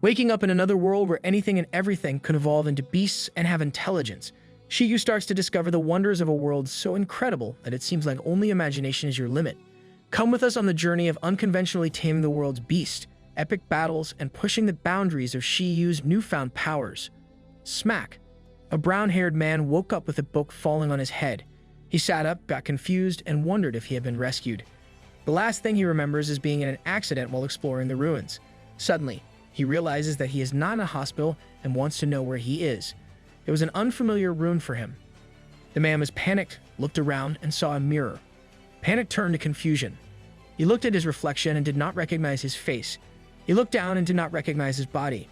Waking up in another world where anything and everything could evolve into beasts and have intelligence, Shi Yu starts to discover the wonders of a world so incredible that it seems like only imagination is your limit. Come with us on the journey of unconventionally taming the world's beast, epic battles, and pushing the boundaries of Shi Yu's newfound powers. Smack! A brown-haired man woke up with a book falling on his head. He sat up, got confused, and wondered if he had been rescued. The last thing he remembers is being in an accident while exploring the ruins. Suddenly, he realizes that he is not in a hospital and wants to know where he is. It was an unfamiliar ruin for him. The man was panicked, looked around, and saw a mirror. Panic turned to confusion. He looked at his reflection and did not recognize his face. He looked down and did not recognize his body.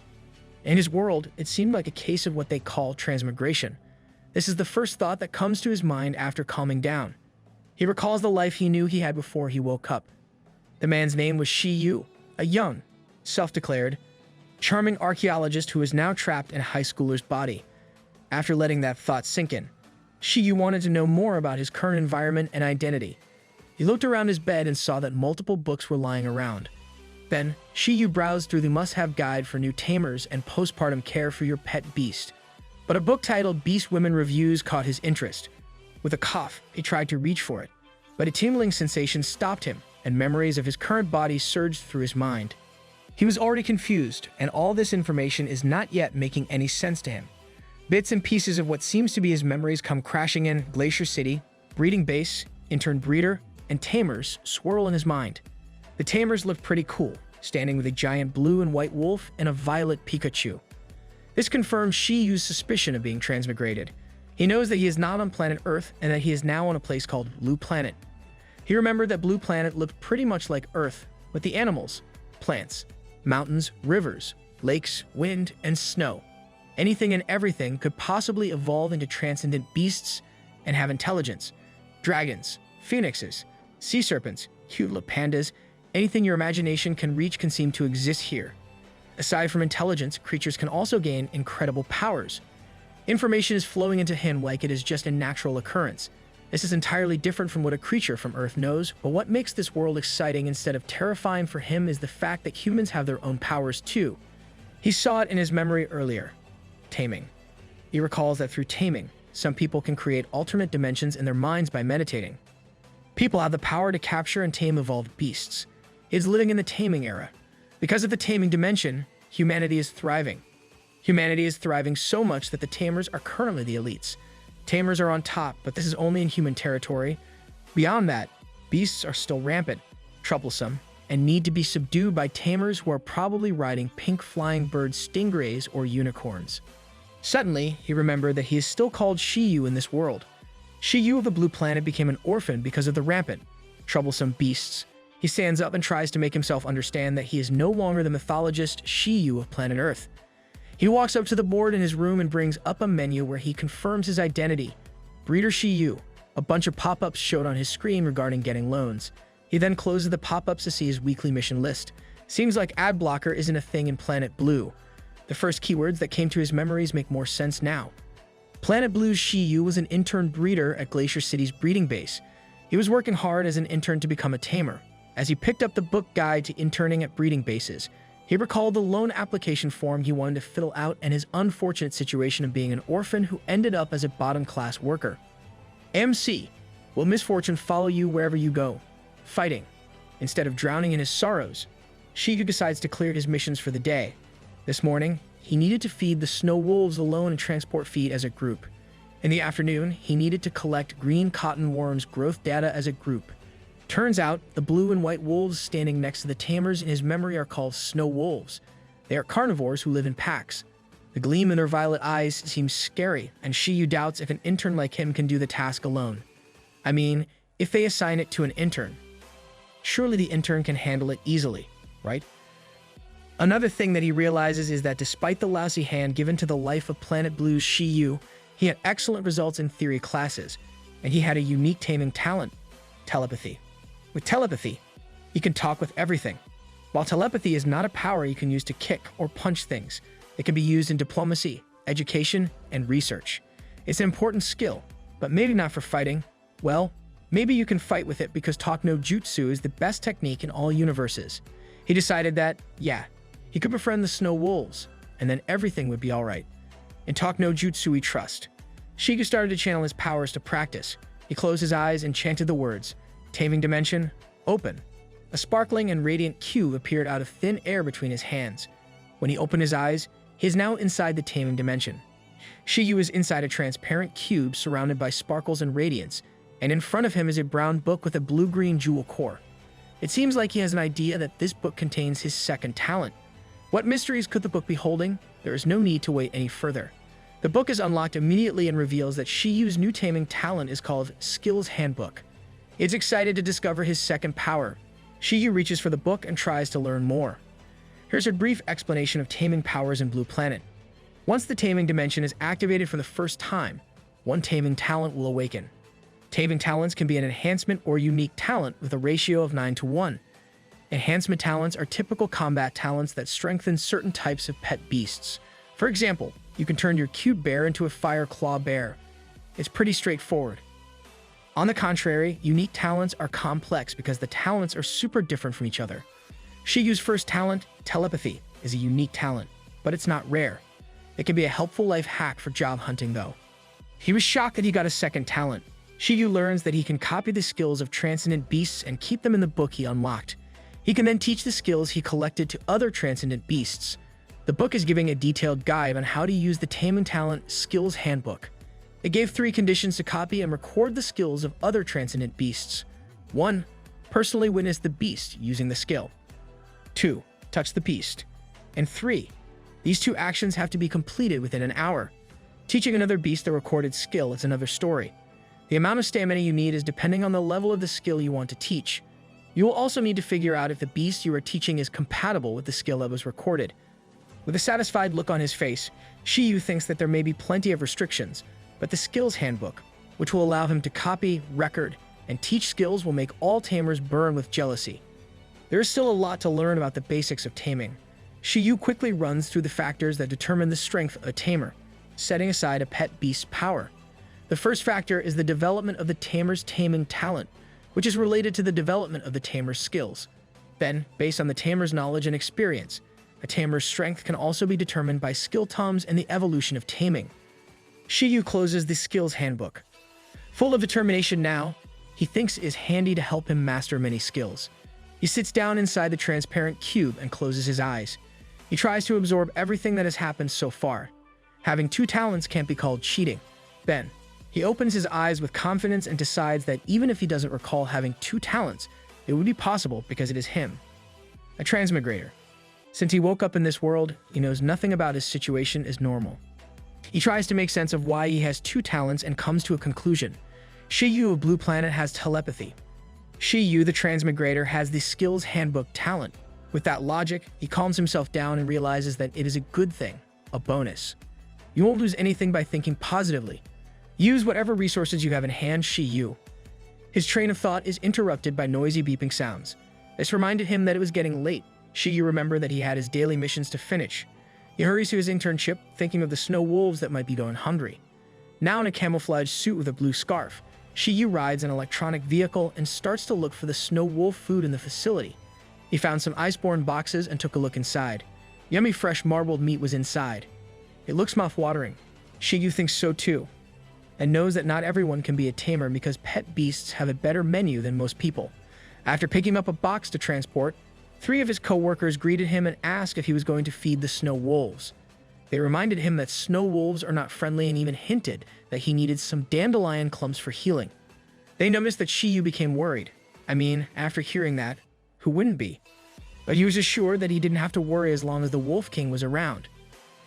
In his world, it seemed like a case of what they call transmigration. This is the first thought that comes to his mind after calming down. He recalls the life he knew he had before he woke up. The man's name was Shi Yu, a young, self-declared, charming archaeologist who is now trapped in a high schooler's body. After letting that thought sink in, Shi Yu wanted to know more about his current environment and identity. He looked around his bed and saw that multiple books were lying around. Then, Shi Yu browsed through the must-have guide for new tamers and postpartum care for your pet beast. But a book titled Beast Women Reviews caught his interest. With a cough, he tried to reach for it, but a tingling sensation stopped him, and memories of his current body surged through his mind. He was already confused, and all this information is not yet making any sense to him. Bits and pieces of what seems to be his memories come crashing in. Glacier City, breeding base, intern breeder, and tamers swirl in his mind. The tamers look pretty cool, standing with a giant blue and white wolf and a violet Pikachu. This confirms Shi Yu's suspicion of being transmigrated. He knows that he is not on planet Earth and that he is now on a place called Blue Planet. He remembered that Blue Planet looked pretty much like Earth, with the animals, plants, mountains, rivers, lakes, wind, and snow. Anything and everything could possibly evolve into transcendent beasts and have intelligence. Dragons, phoenixes, sea serpents, cute little pandas, anything your imagination can reach can seem to exist here. Aside from intelligence, creatures can also gain incredible powers. Information is flowing into him like it is just a natural occurrence. This is entirely different from what a creature from Earth knows, but what makes this world exciting instead of terrifying for him is the fact that humans have their own powers too. He saw it in his memory earlier. Taming. He recalls that through taming, some people can create alternate dimensions in their minds by meditating. People have the power to capture and tame evolved beasts. He is living in the taming era. Because of the taming dimension, humanity is thriving. Humanity is thriving so much that the tamers are currently the elites. Tamers are on top, but this is only in human territory. Beyond that, beasts are still rampant, troublesome, and need to be subdued by tamers who are probably riding pink flying bird stingrays or unicorns. Suddenly, he remembered that he is still called Shi Yu in this world. Shi Yu of the Blue Planet became an orphan because of the rampant, troublesome beasts. He stands up and tries to make himself understand that he is no longer the mythologist Shi Yu of planet Earth. He walks up to the board in his room and brings up a menu where he confirms his identity. Breeder Shi Yu. A bunch of pop-ups showed on his screen regarding getting loans. He then closes the pop-ups to see his weekly mission list. Seems like ad blocker isn't a thing in Planet Blue. The first keywords that came to his memories make more sense now. Planet Blue's Shi Yu was an intern breeder at Glacier City's breeding base. He was working hard as an intern to become a tamer. As he picked up the book guide to interning at breeding bases, he recalled the loan application form he wanted to fill out and his unfortunate situation of being an orphan who ended up as a bottom-class worker. MC, will misfortune follow you wherever you go? Fighting. Instead of drowning in his sorrows, Shi Yu decides to clear his missions for the day. This morning, he needed to feed the snow wolves alone and transport feed as a group. In the afternoon, he needed to collect green cotton worms growth data as a group. Turns out, the blue and white wolves standing next to the tamers in his memory are called snow wolves. They are carnivores who live in packs. The gleam in their violet eyes seems scary, and Shi Yu doubts if an intern like him can do the task alone. I mean, if they assign it to an intern. Surely the intern can handle it easily, right? Another thing that he realizes is that despite the lousy hand given to the life of Planet Blue's Shi Yu, he had excellent results in theory classes, and he had a unique taming talent, telepathy. With telepathy, he can talk with everything. While telepathy is not a power you can use to kick or punch things, it can be used in diplomacy, education, and research. It's an important skill, but maybe not for fighting. Well, maybe you can fight with it because talk no jutsu is the best technique in all universes. He decided that, yeah, He could befriend the snow wolves, and then everything would be alright. In Talk no Jutsu we trust. Shi Yu started to channel his powers to practice. He closed his eyes and chanted the words, "Taming dimension, open." A sparkling and radiant cube appeared out of thin air between his hands. When he opened his eyes, he is now inside the taming dimension. Shi Yu is inside a transparent cube surrounded by sparkles and radiance, and in front of him is a brown book with a blue-green jewel core. It seems like he has an idea that this book contains his second talent. What mysteries could the book be holding? There is no need to wait any further. The book is unlocked immediately and reveals that Shi Yu's new taming talent is called Skills Handbook. He's excited to discover his second power. Shi Yu reaches for the book and tries to learn more. Here's a brief explanation of taming powers in Blue Planet. Once the taming dimension is activated for the first time, one taming talent will awaken. Taming talents can be an enhancement or unique talent with a ratio of 9:1. Enhancement talents are typical combat talents that strengthen certain types of pet beasts. For example, you can turn your cute bear into a fire claw bear. It's pretty straightforward. On the contrary, unique talents are complex because the talents are super different from each other. Shi Yu's first talent, telepathy, is a unique talent, but it's not rare. It can be a helpful life hack for job hunting though. He was shocked that he got a second talent. Shi Yu learns that he can copy the skills of transcendent beasts and keep them in the book he unlocked. He can then teach the skills he collected to other transcendent beasts. The book is giving a detailed guide on how to use the Taming Talent Skills Handbook. It gave 3 conditions to copy and record the skills of other transcendent beasts. 1. Personally witness the beast using the skill. 2. Touch the beast. And 3. These 2 actions have to be completed within an hour. Teaching another beast the recorded skill is another story. The amount of stamina you need is depending on the level of the skill you want to teach. You will also need to figure out if the beast you are teaching is compatible with the skill that was recorded. With a satisfied look on his face, Shi Yu thinks that there may be plenty of restrictions, but the Skills Handbook, which will allow him to copy, record, and teach skills will make all tamers burn with jealousy. There is still a lot to learn about the basics of taming. Shi Yu quickly runs through the factors that determine the strength of a tamer, setting aside a pet beast's power. The first factor is the development of the tamer's taming talent, which is related to the development of the tamer's skills. Then, based on the tamer's knowledge and experience, a tamer's strength can also be determined by skill tomes and the evolution of taming. Shi Yu closes the Skills Handbook. Full of determination now, he thinks it is handy to help him master many skills. He sits down inside the transparent cube and closes his eyes. He tries to absorb everything that has happened so far. Having 2 talents can't be called cheating. Then, he opens his eyes with confidence and decides that even if he doesn't recall having 2 talents, it would be possible because it is him. A transmigrator. Since he woke up in this world, he knows nothing about his situation is normal. He tries to make sense of why he has 2 talents and comes to a conclusion. Shi Yu of Blue Planet has telepathy. Shi Yu, the transmigrator, has the Skills Handbook talent. With that logic, he calms himself down and realizes that it is a good thing, a bonus. You won't lose anything by thinking positively. Use whatever resources you have in hand, Shi Yu. His train of thought is interrupted by noisy beeping sounds. This reminded him that it was getting late. Shi Yu remembered that he had his daily missions to finish. He hurries to his internship, thinking of the snow wolves that might be going hungry. Now in a camouflage suit with a blue scarf, Shi Yu rides an electronic vehicle and starts to look for the snow wolf food in the facility. He found some iceborne boxes and took a look inside. Yummy fresh marbled meat was inside. It looks mouth-watering. Shi Yu thinks so too, and knows that not everyone can be a tamer because pet beasts have a better menu than most people. After picking up a box to transport, 3 of his co-workers greeted him and asked if he was going to feed the snow wolves. They reminded him that snow wolves are not friendly and even hinted that he needed some dandelion clumps for healing. They noticed that Shi Yu became worried. I mean, after hearing that, who wouldn't be? But he was assured that he didn't have to worry as long as the Wolf King was around.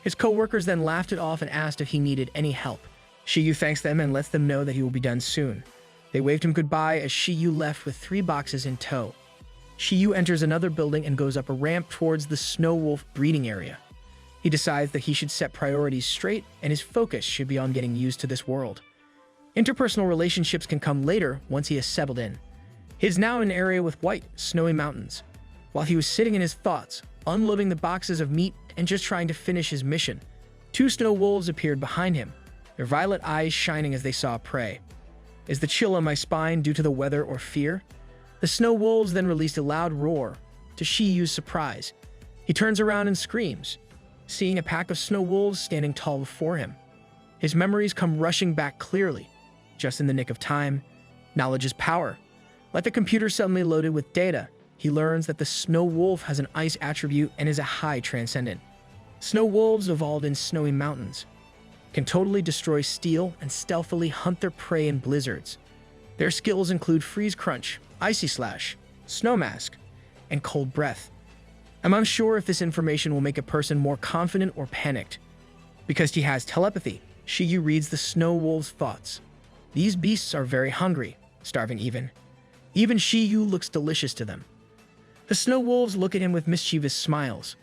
His co-workers then laughed it off and asked if he needed any help. Shi Yu thanks them and lets them know that he will be done soon. They waved him goodbye as Shi Yu left with 3 boxes in tow. Shi Yu enters another building and goes up a ramp towards the snow wolf breeding area. He decides that he should set priorities straight and his focus should be on getting used to this world. Interpersonal relationships can come later once he has settled in. He is now in an area with white, snowy mountains. While he was sitting in his thoughts, unloading the boxes of meat and just trying to finish his mission, 2 snow wolves appeared behind him, their violet eyes shining as they saw prey. Is the chill on my spine due to the weather or fear? The snow wolves then released a loud roar. To Shi Yu's surprise, He turns around and screams, seeing a pack of snow wolves standing tall before him. His memories come rushing back clearly, just in the nick of time. Knowledge is power. Like the computer suddenly loaded with data, he learns that the snow wolf has an ice attribute and is a high transcendent. Snow wolves evolved in snowy mountains, can totally destroy steel and stealthily hunt their prey in blizzards. Their skills include freeze crunch, icy slash, snow mask, and cold breath. I'm unsure if this information will make a person more confident or panicked. Because he has telepathy, Shi Yu reads the snow wolf's thoughts. These beasts are very hungry, starving even. Even Shi Yu looks delicious to them. The snow wolves look at him with mischievous smiles.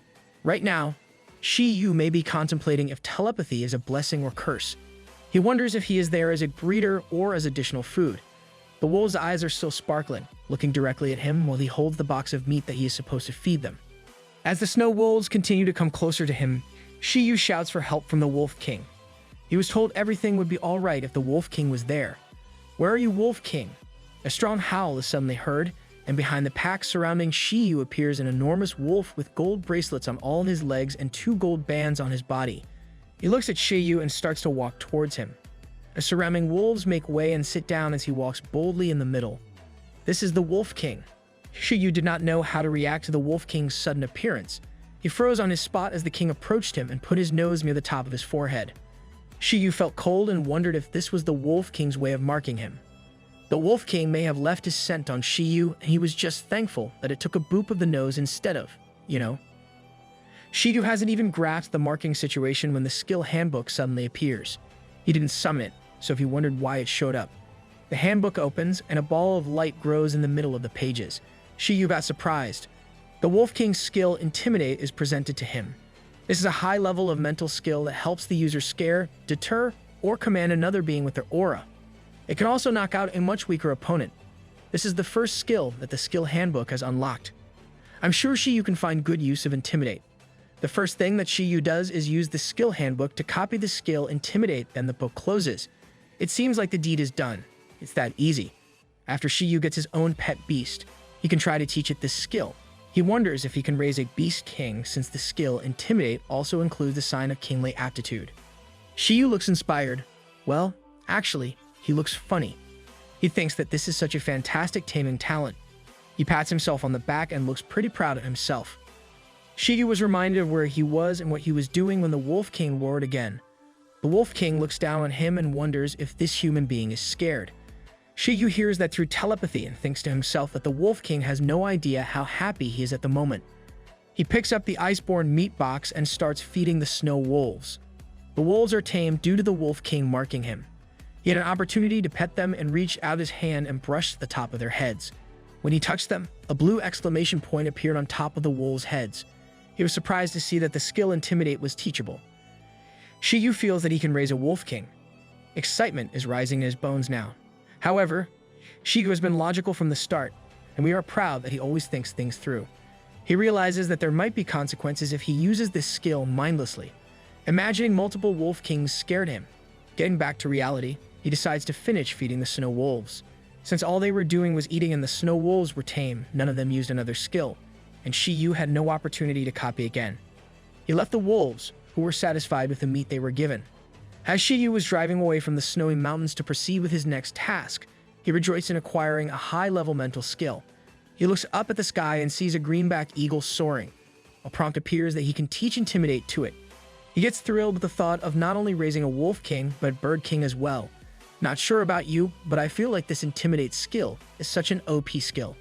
Right now, Shi Yu may be contemplating if telepathy is a blessing or curse. He wonders if he is there as a breeder or as additional food. The wolves' eyes are still sparkling, looking directly at him while he holds the box of meat that he is supposed to feed them. As the snow wolves continue to come closer to him, Shi Yu shouts for help from the Wolf King. He was told everything would be all right if the Wolf King was there. "Where are you, Wolf King?" A strong howl is suddenly heard, and behind the pack surrounding Shi Yu appears an enormous wolf with gold bracelets on all his legs and 2 gold bands on his body. He looks at Shi Yu and starts to walk towards him. The surrounding wolves make way and sit down as he walks boldly in the middle. This is the Wolf King. Shi Yu did not know how to react to the Wolf King's sudden appearance. He froze on his spot as the king approached him and put his nose near the top of his forehead. Shi Yu felt cold and wondered if this was the Wolf King's way of marking him. The Wolf King may have left his scent on Shi Yu, and he was just thankful that it took a boop of the nose instead of, Shi Yu hasn't even grasped the marking situation when the skill handbook suddenly appears. He didn't summon it, so he wondered why it showed up. The handbook opens, and a ball of light grows in the middle of the pages. Shi Yu got surprised. The Wolf King's skill Intimidate is presented to him. This is a high level of mental skill that helps the user scare, deter, or command another being with their aura. It can also knock out a much weaker opponent. This is the first skill that the skill handbook has unlocked. I'm sure Shi Yu can find good use of Intimidate. The first thing that Shi Yu does is use the skill handbook to copy the skill Intimidate, then the book closes. It seems like the deed is done. It's that easy. After Shi Yu gets his own pet beast, he can try to teach it this skill. He wonders if he can raise a beast king since the skill Intimidate also includes the sign of kingly aptitude. Shi Yu looks inspired. Well, actually, he looks funny. He thinks that this is such a fantastic taming talent. He pats himself on the back and looks pretty proud of himself. Shi Yu was reminded of where he was and what he was doing when the Wolf King roared again. The Wolf King looks down on him and wonders if this human being is scared. Shi Yu hears that through telepathy and thinks to himself that the Wolf King has no idea how happy he is at the moment. He picks up the iceborne meat box and starts feeding the snow wolves. The wolves are tamed due to the Wolf King marking him. He had an opportunity to pet them and reach out his hand and brush the top of their heads. When he touched them, a blue exclamation point appeared on top of the wolves' heads. He was surprised to see that the skill Intimidate was teachable. Shi Yu feels that he can raise a Wolf King. Excitement is rising in his bones now. However, Shi Yu has been logical from the start, and we are proud that he always thinks things through. He realizes that there might be consequences if he uses this skill mindlessly. Imagining multiple Wolf Kings scared him. Getting back to reality, he decides to finish feeding the snow wolves. Since all they were doing was eating and the snow wolves were tame, none of them used another skill, and Shi Yu had no opportunity to copy again. He left the wolves, who were satisfied with the meat they were given. As Shi Yu was driving away from the snowy mountains to proceed with his next task, he rejoiced in acquiring a high-level mental skill. He looks up at the sky and sees a greenback eagle soaring. A prompt appears that he can teach Intimidate to it. He gets thrilled with the thought of not only raising a Wolf King, but Bird King as well. Not sure about you, but I feel like this Intimidate skill is such an OP skill.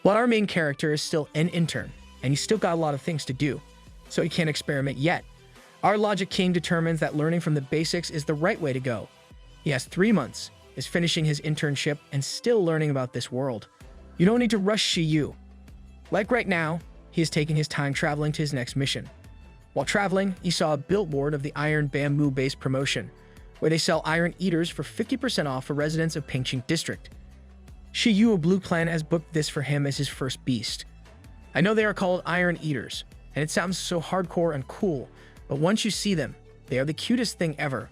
While our main character is still an intern, and he's still got a lot of things to do, so he can't experiment yet. Our Logic King determines that learning from the basics is the right way to go. He has 3 months, is finishing his internship, and still learning about this world. You don't need to rush Shi Yu. Like right now, he is taking his time traveling to his next mission. While traveling, he saw a billboard of the Iron Bamboo-based promotion, where they sell Iron Eaters for 50% off for residents of Pingqing District. Shi Yu of Blue Clan has booked this for him as his first beast. I know they are called Iron Eaters, and it sounds so hardcore and cool, but once you see them, they are the cutest thing ever.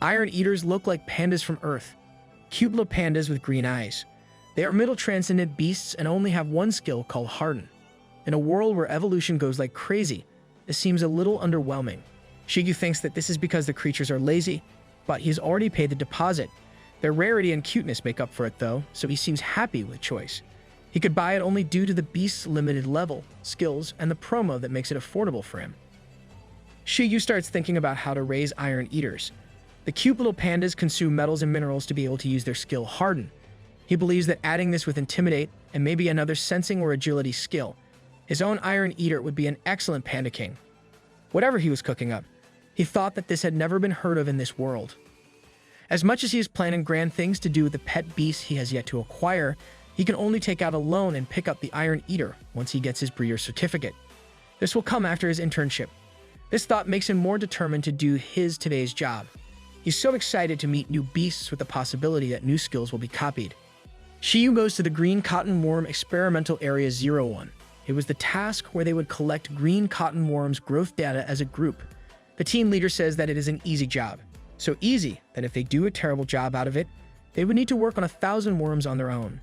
Iron Eaters look like pandas from Earth. Cute little pandas with green eyes. They are middle transcendent beasts and only have one skill called Harden. In a world where evolution goes like crazy, this seems a little underwhelming. Shi Yu thinks that this is because the creatures are lazy, but he's already paid the deposit. Their rarity and cuteness make up for it though, so he seems happy with choice. He could buy it only due to the beast's limited level, skills, and the promo that makes it affordable for him. Shi Yu starts thinking about how to raise iron eaters. The cute little pandas consume metals and minerals to be able to use their skill harden. He believes that adding this with intimidate and maybe another sensing or agility skill, his own iron eater would be an excellent panda king. Whatever he was cooking up, he thought that this had never been heard of in this world. As much as he is planning grand things to do with the pet beast he has yet to acquire, he can only take out a loan and pick up the iron eater once he gets his breeder certificate. This will come after his internship. This thought makes him more determined to do today's job. He's so excited to meet new beasts with the possibility that new skills will be copied. Shi Yu goes to the Green Cotton Worm Experimental Area 01. It was the task where they would collect green cotton worms' growth data as a group. The team leader says that it is an easy job. So easy that if they do a terrible job out of it, they would need to work on 1,000 worms on their own.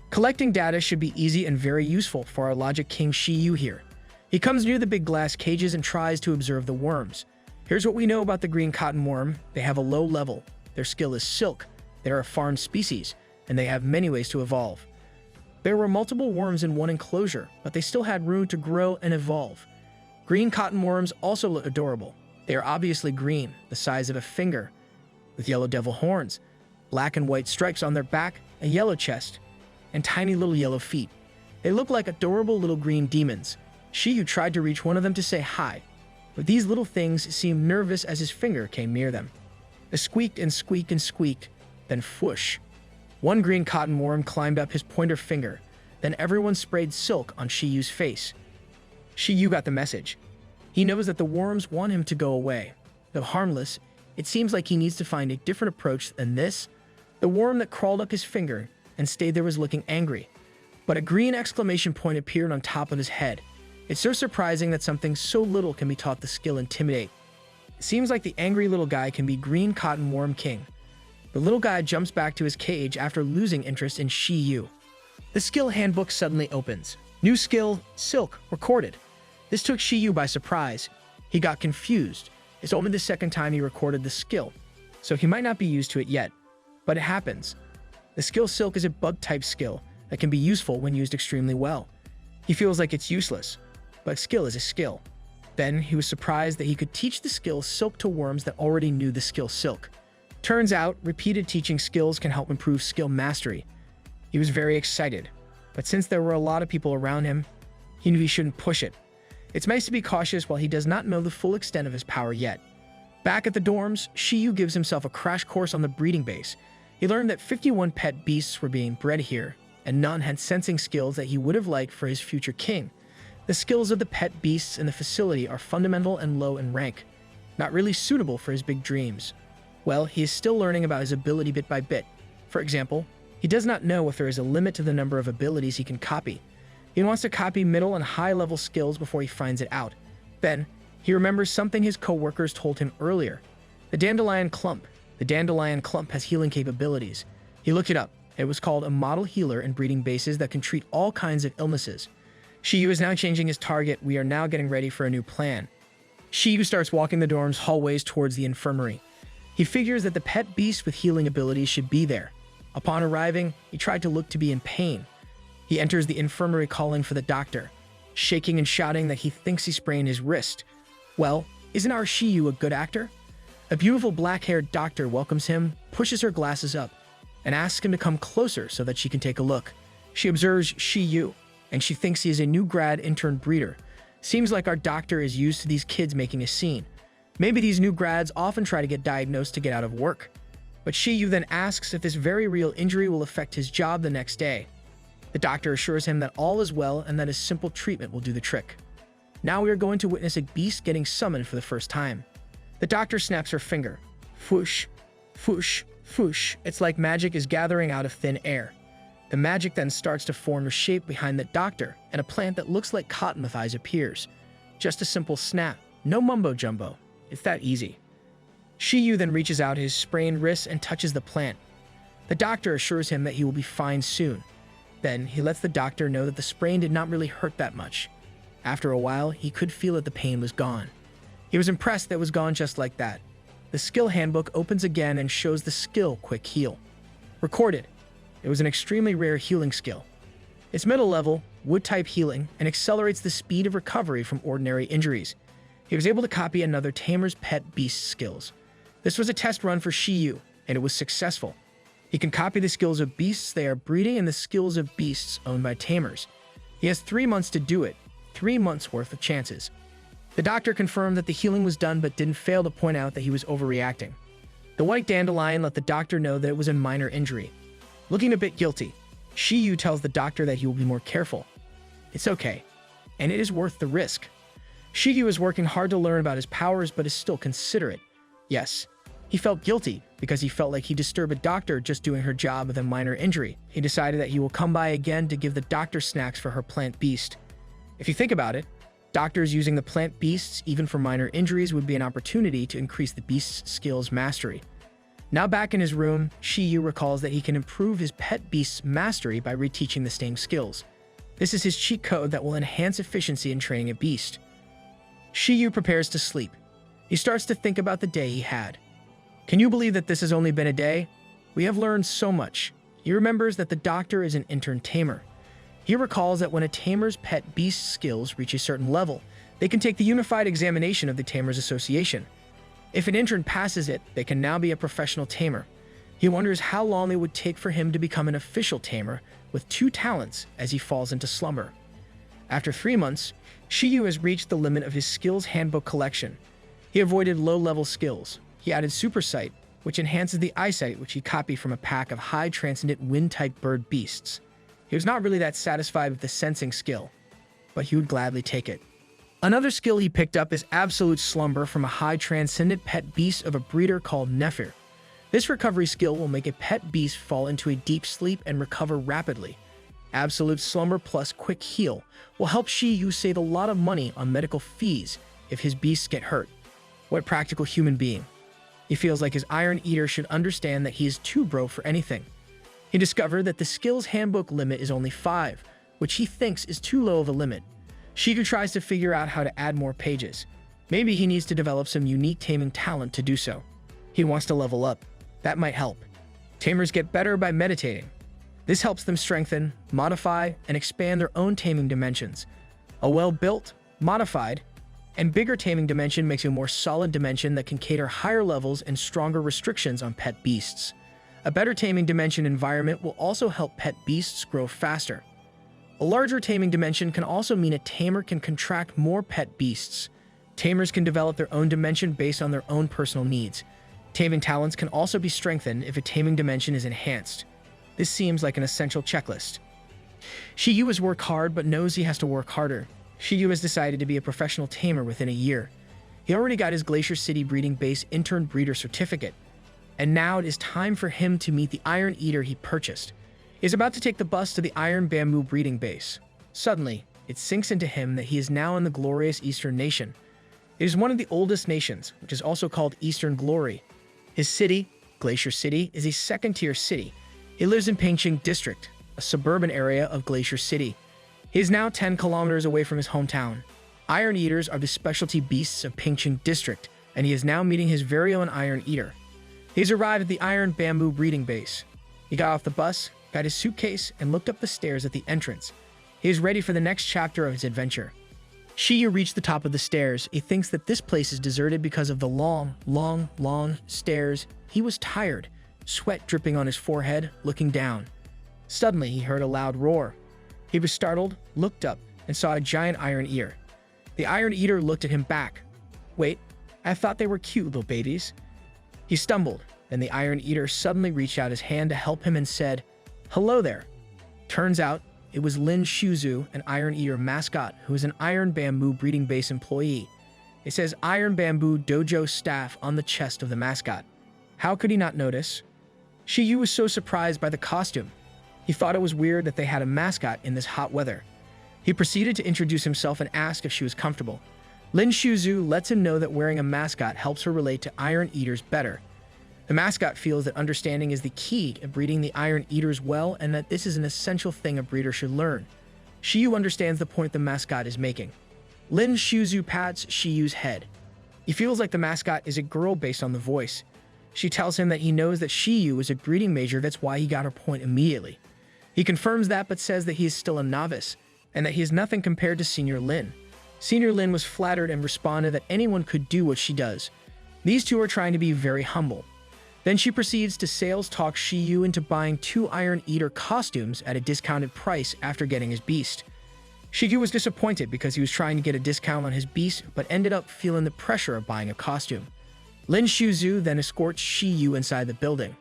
Collecting data should be easy and very useful for our logic king Shi Yu here. He comes near the big glass cages and tries to observe the worms. Here's what we know about the green cotton worm. They have a low level. Their skill is silk. They are a foreign species, and they have many ways to evolve. There were multiple worms in one enclosure, but they still had room to grow and evolve. Green cotton worms also look adorable. They are obviously green, the size of a finger, with yellow devil horns, black and white stripes on their back, a yellow chest, and tiny little yellow feet. They look like adorable little green demons. Shi Yu tried to reach one of them to say hi, but these little things seemed nervous as his finger came near them. They squeaked and squeaked and squeaked, then whoosh. One green cotton worm climbed up his pointer finger, then everyone sprayed silk on Shi Yu's face. Shi Yu got the message. He knows that the worms want him to go away. Though harmless, it seems like he needs to find a different approach than this. The worm that crawled up his finger and stayed there was looking angry, but a green exclamation point appeared on top of his head. It's so surprising that something so little can be taught the skill Intimidate. It seems like the angry little guy can be Green Cotton Worm King. The little guy jumps back to his cage after losing interest in Shi Yu. The skill handbook suddenly opens. New skill, Silk, recorded. This took Shi Yu by surprise. He got confused. It's only the second time he recorded the skill, so he might not be used to it yet. But it happens. The skill Silk is a bug-type skill that can be useful when used extremely well. He feels like it's useless, but skill is a skill. Then he was surprised that he could teach the skill Silk to worms that already knew the skill Silk. Turns out, repeated teaching skills can help improve skill mastery. He was very excited, but since there were a lot of people around him, he knew he shouldn't push it. It's nice to be cautious while he does not know the full extent of his power yet. Back at the dorms, Shi Yu gives himself a crash course on the breeding base. He learned that 51 pet beasts were being bred here, and none had sensing skills that he would have liked for his future king. The skills of the pet beasts in the facility are fundamental and low in rank, not really suitable for his big dreams. Well, he is still learning about his ability bit by bit. For example, he does not know if there is a limit to the number of abilities he can copy. He wants to copy middle and high-level skills before he finds it out. Then, he remembers something his co-workers told him earlier. The dandelion clump. The dandelion clump has healing capabilities. He looked it up. It was called a model healer in breeding bases that can treat all kinds of illnesses. Shi Yu is now changing his target. We are now getting ready for a new plan. Shi Yu starts walking the dorm's hallways towards the infirmary. He figures that the pet beast with healing abilities should be there. Upon arriving, he tried to look to be in pain. He enters the infirmary calling for the doctor, shaking and shouting that he thinks he sprained his wrist. Well, isn't our Shi Yu a good actor? A beautiful black-haired doctor welcomes him, pushes her glasses up, and asks him to come closer so that she can take a look. She observes Shi Yu, and she thinks he is a new grad intern breeder. Seems like our doctor is used to these kids making a scene. Maybe these new grads often try to get diagnosed to get out of work. But Shi Yu then asks if this very real injury will affect his job the next day. The doctor assures him that all is well and that his simple treatment will do the trick. Now we are going to witness a beast getting summoned for the first time. The doctor snaps her finger. Foosh, foosh, foosh. It's like magic is gathering out of thin air. The magic then starts to form a shape behind the doctor, and a plant that looks like cotton with eyes appears. Just a simple snap. No mumbo-jumbo. It's that easy. Shi Yu then reaches out his sprained wrist and touches the plant. The doctor assures him that he will be fine soon. Then he lets the doctor know that the sprain did not really hurt that much. After a while, he could feel that the pain was gone. He was impressed that it was gone just like that. The skill handbook opens again and shows the skill Quick Heal. Recorded. It was an extremely rare healing skill. It's middle level, wood-type healing, and accelerates the speed of recovery from ordinary injuries. He was able to copy another Tamer's pet beast skills. This was a test run for Shi Yu, and it was successful. He can copy the skills of beasts they are breeding and the skills of beasts owned by Tamers. He has 3 months to do it, 3 months worth of chances. The doctor confirmed that the healing was done but didn't fail to point out that he was overreacting. The white dandelion let the doctor know that it was a minor injury. Looking a bit guilty, Shi Yu tells the doctor that he will be more careful. It's okay, and it is worth the risk. Shi Yu is working hard to learn about his powers but is still considerate. Yes, he felt guilty because he felt like he disturbed a doctor just doing her job with a minor injury. He decided that he will come by again to give the doctor snacks for her plant beast. If you think about it, doctors using the plant beasts even for minor injuries would be an opportunity to increase the beast's skills mastery. Now back in his room, Shi Yu recalls that he can improve his pet beast's mastery by reteaching the same skills. This is his cheat code that will enhance efficiency in training a beast. Shi Yu prepares to sleep. He starts to think about the day he had. Can you believe that this has only been a day? We have learned so much. He remembers that the doctor is an intern tamer. He recalls that when a tamer's pet beast skills reach a certain level, they can take the unified examination of the Tamers Association. If an intern passes it, they can now be a professional tamer. He wonders how long it would take for him to become an official tamer with 2 talents as he falls into slumber. After 3 months, Shi Yu has reached the limit of his skills handbook collection. He avoided low-level skills. He added super sight, which enhances the eyesight which he copied from a pack of high transcendent wind-type bird beasts. He was not really that satisfied with the sensing skill, but he would gladly take it. Another skill he picked up is absolute slumber from a high transcendent pet beast of a breeder called Nephir. This recovery skill will make a pet beast fall into a deep sleep and recover rapidly. Absolute slumber plus quick heal will help Shi Yu save a lot of money on medical fees if his beasts get hurt. What practical human being. He feels like his Iron Eater should understand that he is too broke for anything. He discovered that the skills handbook limit is only 5, which he thinks is too low of a limit. Shi Yu tries to figure out how to add more pages. Maybe he needs to develop some unique taming talent to do so. He wants to level up. That might help. Tamers get better by meditating. This helps them strengthen, modify, and expand their own taming dimensions. A well-built, modified, and bigger taming dimension makes a more solid dimension that can cater higher levels and stronger restrictions on pet beasts. A better taming dimension environment will also help pet beasts grow faster. A larger taming dimension can also mean a tamer can contract more pet beasts. Tamers can develop their own dimension based on their own personal needs. Taming talents can also be strengthened if a taming dimension is enhanced. This seems like an essential checklist. Shi Yu has worked hard but knows he has to work harder. Shi Yu has decided to be a professional tamer within a year. He already got his Glacier City breeding base intern breeder certificate. And now it is time for him to meet the Iron Eater he purchased. He is about to take the bus to the Iron Bamboo breeding base. Suddenly, it sinks into him that he is now in the glorious Eastern Nation. It is one of the oldest nations, which is also called Eastern Glory. His city, Glacier City, is a second-tier city. He lives in Pengqing District, a suburban area of Glacier City. He is now 10 kilometers away from his hometown. Iron Eaters are the specialty beasts of Pengqing District, and he is now meeting his very own Iron Eater. He has arrived at the Iron Bamboo breeding base. He got off the bus, got his suitcase, and looked up the stairs at the entrance. He is ready for the next chapter of his adventure. Shi Yu reached the top of the stairs. He thinks that this place is deserted because of the long stairs. He was tired, sweat dripping on his forehead, looking down. Suddenly, he heard a loud roar. He was startled, looked up, and saw a giant Iron Eater. The Iron Eater looked at him back. Wait, I thought they were cute little babies. He stumbled, then the Iron Eater suddenly reached out his hand to help him and said, "Hello there." Turns out, it was Lin Shuzu, an Iron Eater mascot, who is an Iron Bamboo breeding base employee. It says Iron Bamboo Dojo staff on the chest of the mascot. How could he not notice? Shi Yu was so surprised by the costume. He thought it was weird that they had a mascot in this hot weather. He proceeded to introduce himself and ask if she was comfortable. Lin Shuzu lets him know that wearing a mascot helps her relate to Iron Eaters better. The mascot feels that understanding is the key to breeding the Iron Eaters well and that this is an essential thing a breeder should learn. Shi Yu understands the point the mascot is making. Lin Shuzu pats Shi Yu's head. He feels like the mascot is a girl based on the voice. She tells him that he knows that Shi Yu is a greeting major, that's why he got her point immediately. He confirms that but says that he is still a novice and that he is nothing compared to Senior Lin. Senior Lin was flattered and responded that anyone could do what she does. These two are trying to be very humble. Then she proceeds to sales talk Shi Yu into buying 2 Iron Eater costumes at a discounted price after getting his beast. Shi Yu was disappointed because he was trying to get a discount on his beast but ended up feeling the pressure of buying a costume. Lin Shuzu then escorts Shi Yu inside the building.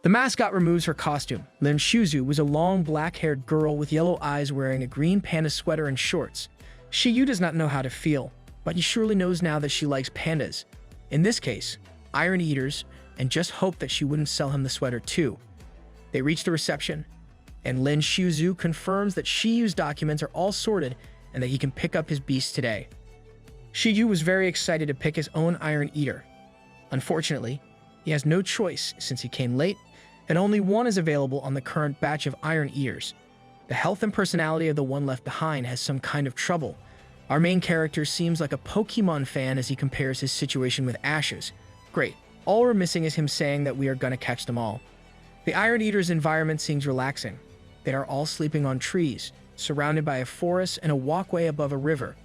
The mascot removes her costume. Lin Shuzu was a long black-haired girl with yellow eyes wearing a green panda sweater and shorts. Shi Yu does not know how to feel, but he surely knows now that she likes pandas. In this case, Iron Eaters, and just hoped that she wouldn't sell him the sweater too. They reach the reception, and Lin Shuzu confirms that Shi Yu's documents are all sorted and that he can pick up his beast today. Shi Yu was very excited to pick his own Iron Eater. Unfortunately, he has no choice since he came late, and only one is available on the current batch of Iron Eaters. The health and personality of the one left behind has some kind of trouble. Our main character seems like a Pokemon fan as he compares his situation with Ash's. Great. All we're missing is him saying that we are gonna catch them all. The Iron Eater's environment seems relaxing. They are all sleeping on trees, surrounded by a forest and a walkway above a river.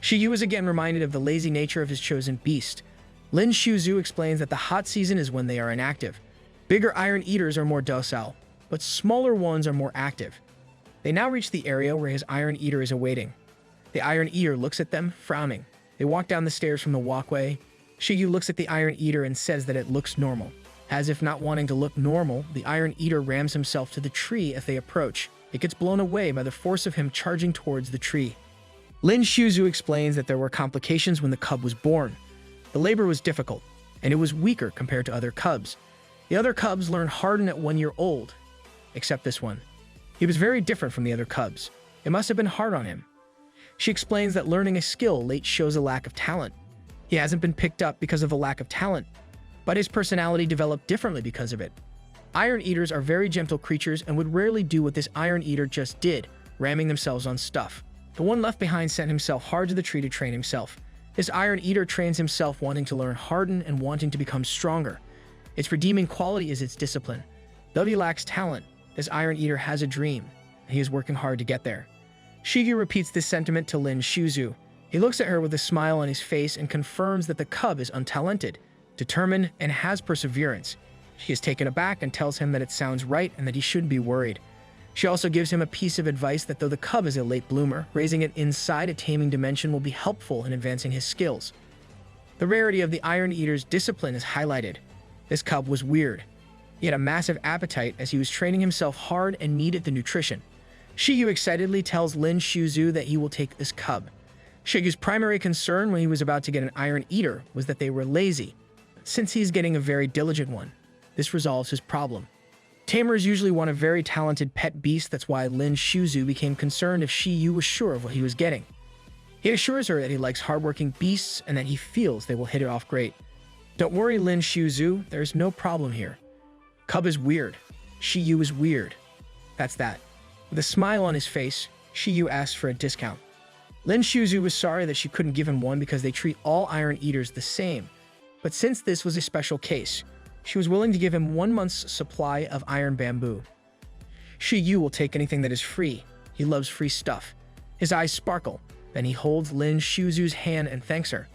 Shi Yu is again reminded of the lazy nature of his chosen beast. Lin Shuzu explains that the hot season is when they are inactive. Bigger Iron Eaters are more docile, but smaller ones are more active. They now reach the area where his Iron Eater is awaiting. The Iron Eater looks at them, frowning. They walk down the stairs from the walkway. Shi Yu looks at the Iron Eater and says that it looks normal. As if not wanting to look normal, the Iron Eater rams himself to the tree as they approach. It gets blown away by the force of him charging towards the tree. Lin Shuzu explains that there were complications when the cub was born. The labor was difficult, and it was weaker compared to other cubs. The other cubs learned harden at 1 year old, except this one. He was very different from the other cubs. It must have been hard on him. She explains that learning a skill late shows a lack of talent. He hasn't been picked up because of a lack of talent, but his personality developed differently because of it. Iron Eaters are very gentle creatures and would rarely do what this Iron Eater just did, ramming themselves on stuff. The one left behind sent himself hard to the tree to train himself. This Iron Eater trains himself wanting to learn harden and wanting to become stronger. Its redeeming quality is its discipline. Though he lacks talent, this Iron Eater has a dream, and he is working hard to get there. Shi Yu repeats this sentiment to Lin Shuzu. He looks at her with a smile on his face and confirms that the cub is untalented, determined, and has perseverance. She is taken aback and tells him that it sounds right and that he shouldn't be worried. She also gives him a piece of advice that though the cub is a late bloomer, raising it inside a taming dimension will be helpful in advancing his skills. The rarity of the Iron Eater's discipline is highlighted. This cub was weird. He had a massive appetite as he was training himself hard and needed the nutrition. Shi Yu excitedly tells Lin Shuzu that he will take this cub. Shi Yu's primary concern when he was about to get an Iron Eater was that they were lazy. Since he's getting a very diligent one, this resolves his problem. Tamers usually want a very talented pet beast, that's why Lin Shuzu became concerned if Shi Yu was sure of what he was getting. He assures her that he likes hardworking beasts and that he feels they will hit it off great. Don't worry, Lin Shuzu, there's no problem here. Cub is weird. Shi Yu is weird. That's that. With a smile on his face, Shi Yu asks for a discount. Lin Shuzu was sorry that she couldn't give him one because they treat all Iron Eaters the same. But since this was a special case, she was willing to give him 1 month's supply of iron bamboo. Shi Yu will take anything that is free. He loves free stuff. His eyes sparkle. Then he holds Lin Shuzu's hand and thanks her.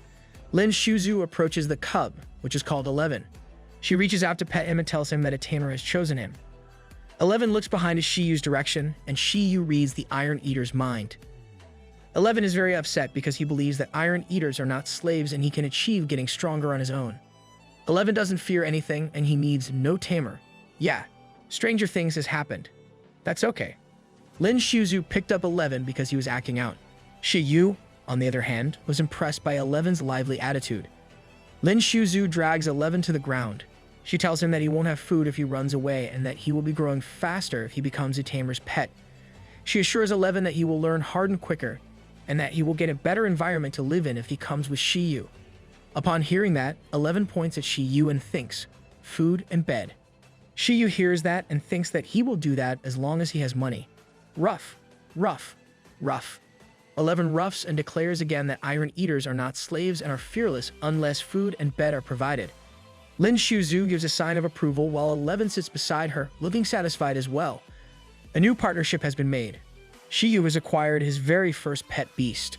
Lin Shuzu approaches the cub, which is called 11. She reaches out to pet him and tells him that a tamer has chosen him. 11 looks behind Shi Yu's direction, and Shi Yu reads the Iron Eater's mind. 11 is very upset because he believes that Iron Eaters are not slaves and he can achieve getting stronger on his own. 11 doesn't fear anything and he needs no tamer. Yeah, stranger things has happened. That's okay. Lin Shuzu picked up 11 because he was acting out. Shi Yu, on the other hand, was impressed by 11's lively attitude. Lin Shuzu drags 11 to the ground. She tells him that he won't have food if he runs away and that he will be growing faster if he becomes a tamer's pet. She assures 11 that he will learn harden quicker and that he will get a better environment to live in if he comes with Shi Yu. Upon hearing that, 11 points at Shi Yu and thinks, food and bed. Shi Yu hears that and thinks that he will do that as long as he has money. Rough, rough, rough. 11 roughs and declares again that iron eaters are not slaves and are fearless unless food and bed are provided. Lin Shuzu gives a sign of approval while 11 sits beside her, looking satisfied as well. A new partnership has been made. Shi Yu has acquired his very first pet beast.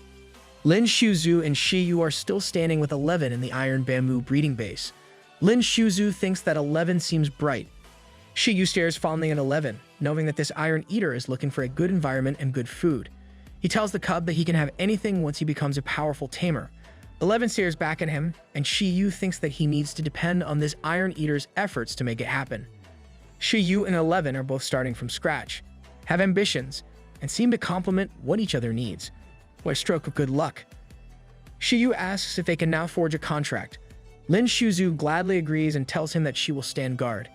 Lin Shuzu and Shi Yu are still standing with 11 in the iron bamboo breeding base. Lin Shuzu thinks that 11 seems bright. Shi Yu stares fondly at 11, knowing that this iron eater is looking for a good environment and good food. He tells the cub that he can have anything once he becomes a powerful tamer. 11 stares back at him, and Shi Yu thinks that he needs to depend on this iron eater's efforts to make it happen. Shi Yu and 11 are both starting from scratch, have ambitions, and seem to complement what each other needs. What a stroke of good luck. Shi Yu asks if they can now forge a contract. Lin Shuzu gladly agrees and tells him that she will stand guard.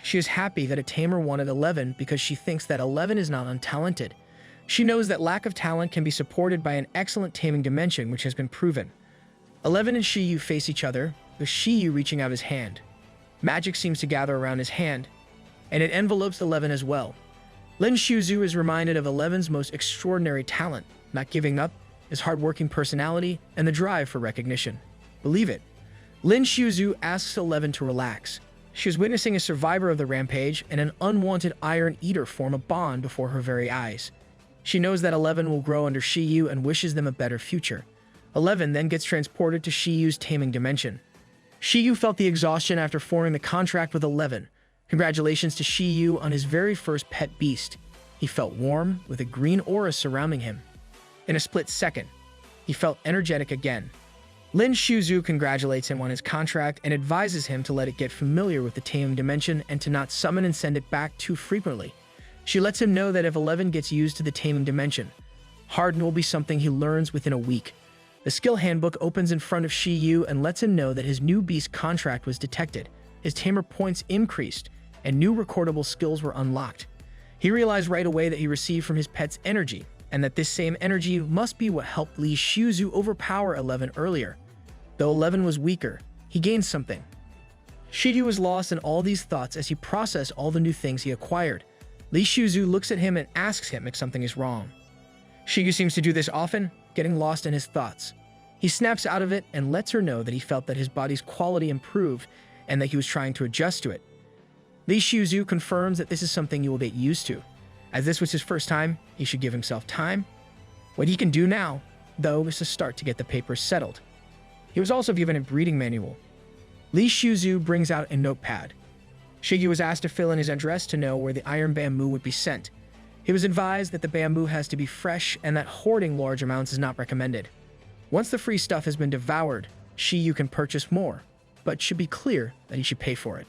She is happy that a tamer wanted 11 because she thinks that 11 is not untalented. She knows that lack of talent can be supported by an excellent taming dimension, which has been proven. 11 and Shi Yu face each other, with Shi Yu reaching out his hand. Magic seems to gather around his hand, and it envelopes 11 as well. Lin Shuzu is reminded of 11's most extraordinary talent, not giving up, his hardworking personality, and the drive for recognition. Believe it. Lin Shuzu asks 11 to relax. She is witnessing a survivor of the rampage and an unwanted iron eater form a bond before her very eyes. She knows that 11 will grow under Shi Yu and wishes them a better future. 11 then gets transported to Shi Yu's taming dimension. Shi Yu felt the exhaustion after forming the contract with 11. Congratulations to Shi Yu on his very first pet beast. He felt warm, with a green aura surrounding him. In a split second, he felt energetic again. Lin Shuzu congratulates him on his contract and advises him to let it get familiar with the taming dimension and to not summon and send it back too frequently. She lets him know that if 11 gets used to the taming dimension, harden will be something he learns within a week. The skill handbook opens in front of Shi Yu and lets him know that his new beast contract was detected. His tamer points increased, and new recordable skills were unlocked. He realized right away that he received from his pet's energy, and that this same energy must be what helped Li Shuzu overpower 11 earlier. Though 11 was weaker, he gained something. Shi Yu was lost in all these thoughts as he processed all the new things he acquired. Li Shuzu looks at him and asks him if something is wrong. Shi Yu seems to do this often, getting lost in his thoughts. He snaps out of it and lets her know that he felt that his body's quality improved and that he was trying to adjust to it. Li Shuzu confirms that this is something you will get used to. As this was his first time, he should give himself time. What he can do now, though, is to start to get the papers settled. He was also given a breeding manual. Li Shuzu brings out a notepad. Shi Yu was asked to fill in his address to know where the iron bamboo would be sent. He was advised that the bamboo has to be fresh and that hoarding large amounts is not recommended. Once the free stuff has been devoured, Shi Yu can purchase more, but it should be clear that he should pay for it.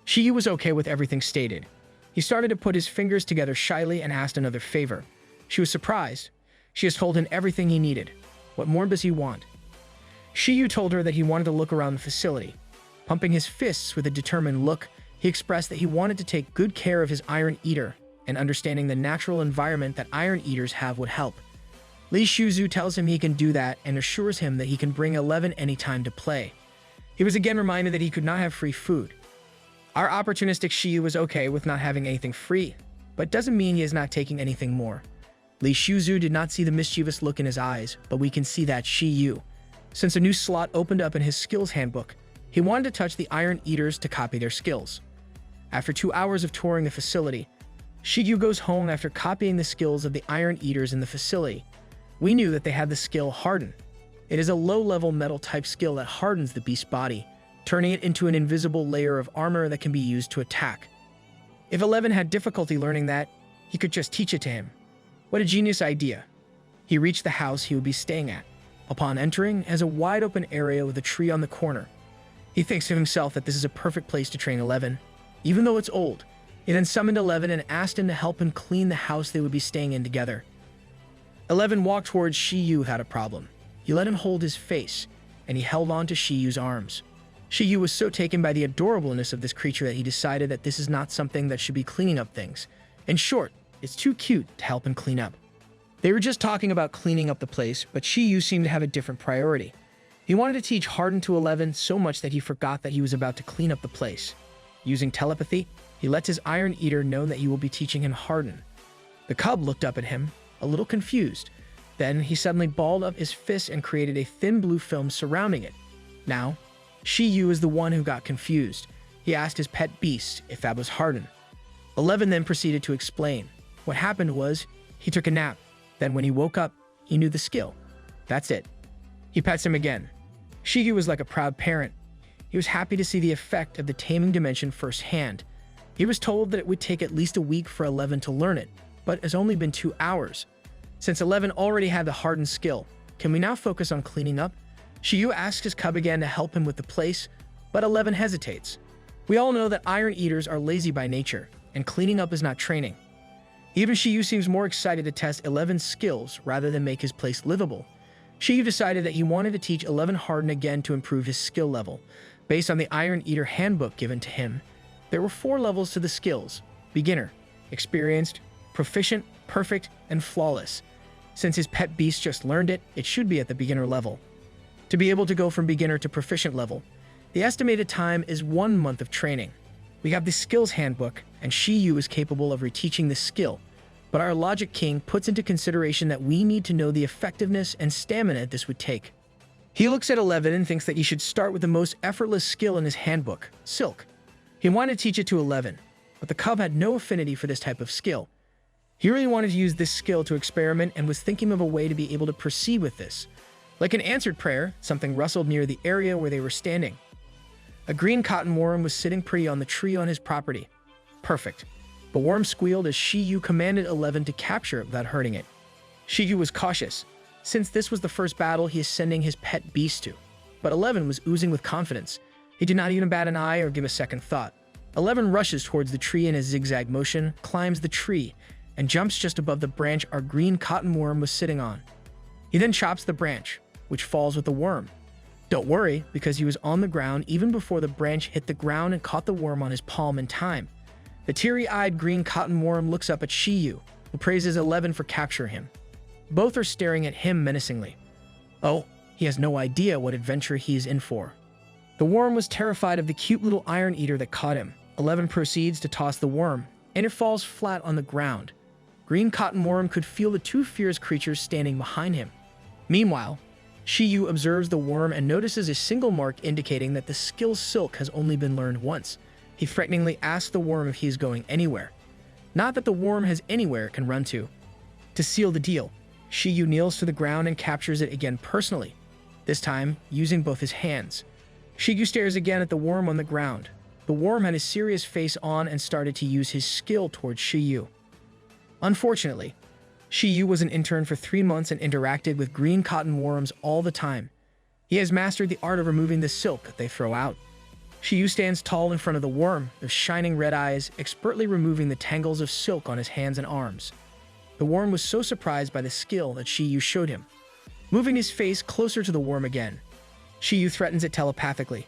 Shi Yu was okay with everything stated. He started to put his fingers together shyly and asked another favor. She was surprised. She has told him everything he needed. What more does he want? Shi Yu told her that he wanted to look around the facility. Pumping his fists with a determined look, he expressed that he wanted to take good care of his iron eater, and understanding the natural environment that iron eaters have would help. Li Shuzu tells him he can do that and assures him that he can bring 11 anytime to play. He was again reminded that he could not have free food. Our opportunistic Shi Yu was okay with not having anything free, but doesn't mean he is not taking anything more. Li Shuzu did not see the mischievous look in his eyes, but we can see that Shi Yu. Since a new slot opened up in his skills handbook, he wanted to touch the iron eaters to copy their skills. After 2 hours of touring the facility, Shi Yu goes home after copying the skills of the iron eaters in the facility. We knew that they had the skill Harden. It is a low-level metal-type skill that hardens the beast's body, turning it into an invisible layer of armor that can be used to attack. If 11 had difficulty learning that, he could just teach it to him. What a genius idea. He reached the house he would be staying at. Upon entering, it has a wide-open area with a tree on the corner. He thinks to himself that this is a perfect place to train 11, even though it's old. He then summoned 11 and asked him to help him clean the house they would be staying in together. 11 walked towards Shi Yu without a problem. He let him hold his face, and he held on to Shi Yu's arms. Shi Yu was so taken by the adorableness of this creature that he decided that this is not something that should be cleaning up things. In short, it's too cute to help him clean up. They were just talking about cleaning up the place, but Shi Yu seemed to have a different priority. He wanted to teach Harden to 11 so much that he forgot that he was about to clean up the place. Using telepathy, he lets his iron eater know that he will be teaching him Harden. The cub looked up at him, a little confused. Then he suddenly balled up his fist and created a thin blue film surrounding it. Now, Shi Yu is the one who got confused. He asked his pet beast if that was hardened. 11 then proceeded to explain. What happened was, he took a nap. Then when he woke up, he knew the skill. That's it. He pets him again. Shi Yu was like a proud parent. He was happy to see the effect of the taming dimension firsthand. He was told that it would take at least a week for 11 to learn it, but it has only been 2 hours. Since 11 already had the hardened skill, can we now focus on cleaning up? Shi Yu asks his cub again to help him with the place, but 11 hesitates. We all know that iron eaters are lazy by nature, and cleaning up is not training. Even Shi Yu seems more excited to test 11's skills rather than make his place livable. Shi Yu decided that he wanted to teach 11 harden again to improve his skill level. Based on the Iron Eater handbook given to him, there were 4 levels to the skills: beginner, experienced, proficient, perfect, and flawless. Since his pet beast just learned it, it should be at the beginner level. To be able to go from beginner to proficient level, the estimated time is 1 month of training. We have the skills handbook, and Shi Yu is capable of reteaching the skill, but our logic king puts into consideration that we need to know the effectiveness and stamina this would take. He looks at 11 and thinks that he should start with the most effortless skill in his handbook, silk. He wanted to teach it to 11, but the cub had no affinity for this type of skill. He really wanted to use this skill to experiment and was thinking of a way to be able to proceed with this. Like an answered prayer, something rustled near the area where they were standing. A green cotton worm was sitting pretty on the tree on his property. Perfect. The worm squealed as Shi Yu commanded 11 to capture it without hurting it. Shi Yu was cautious, since this was the first battle he is sending his pet beast to. But 11 was oozing with confidence. He did not even bat an eye or give a second thought. 11 rushes towards the tree in a zigzag motion, climbs the tree, and jumps just above the branch our green cotton worm was sitting on. He then chops the branch, which falls with the worm. Don't worry, because he was on the ground even before the branch hit the ground and caught the worm on his palm in time. The teary-eyed green cotton worm looks up at Shi Yu, who praises 11 for capturing him. Both are staring at him menacingly. Oh, he has no idea what adventure he is in for. The worm was terrified of the cute little iron eater that caught him. 11 proceeds to toss the worm, and it falls flat on the ground. Green cotton worm could feel the 2 fierce creatures standing behind him. Meanwhile, Shi Yu observes the worm and notices a single mark indicating that the skill silk has only been learned once. He threateningly asks the worm if he is going anywhere. Not that the worm has anywhere it can run to. To seal the deal, Shi Yu kneels to the ground and captures it again personally, this time using both his hands. Shi Yu stares again at the worm on the ground. The worm had a serious face on and started to use his skill towards Shi Yu. Unfortunately, Shi Yu was an intern for 3 months and interacted with green cotton worms all the time. He has mastered the art of removing the silk that they throw out. Shi Yu stands tall in front of the worm, with shining red eyes, expertly removing the tangles of silk on his hands and arms. The worm was so surprised by the skill that Shi Yu showed him. Moving his face closer to the worm again, Shi Yu threatens it telepathically,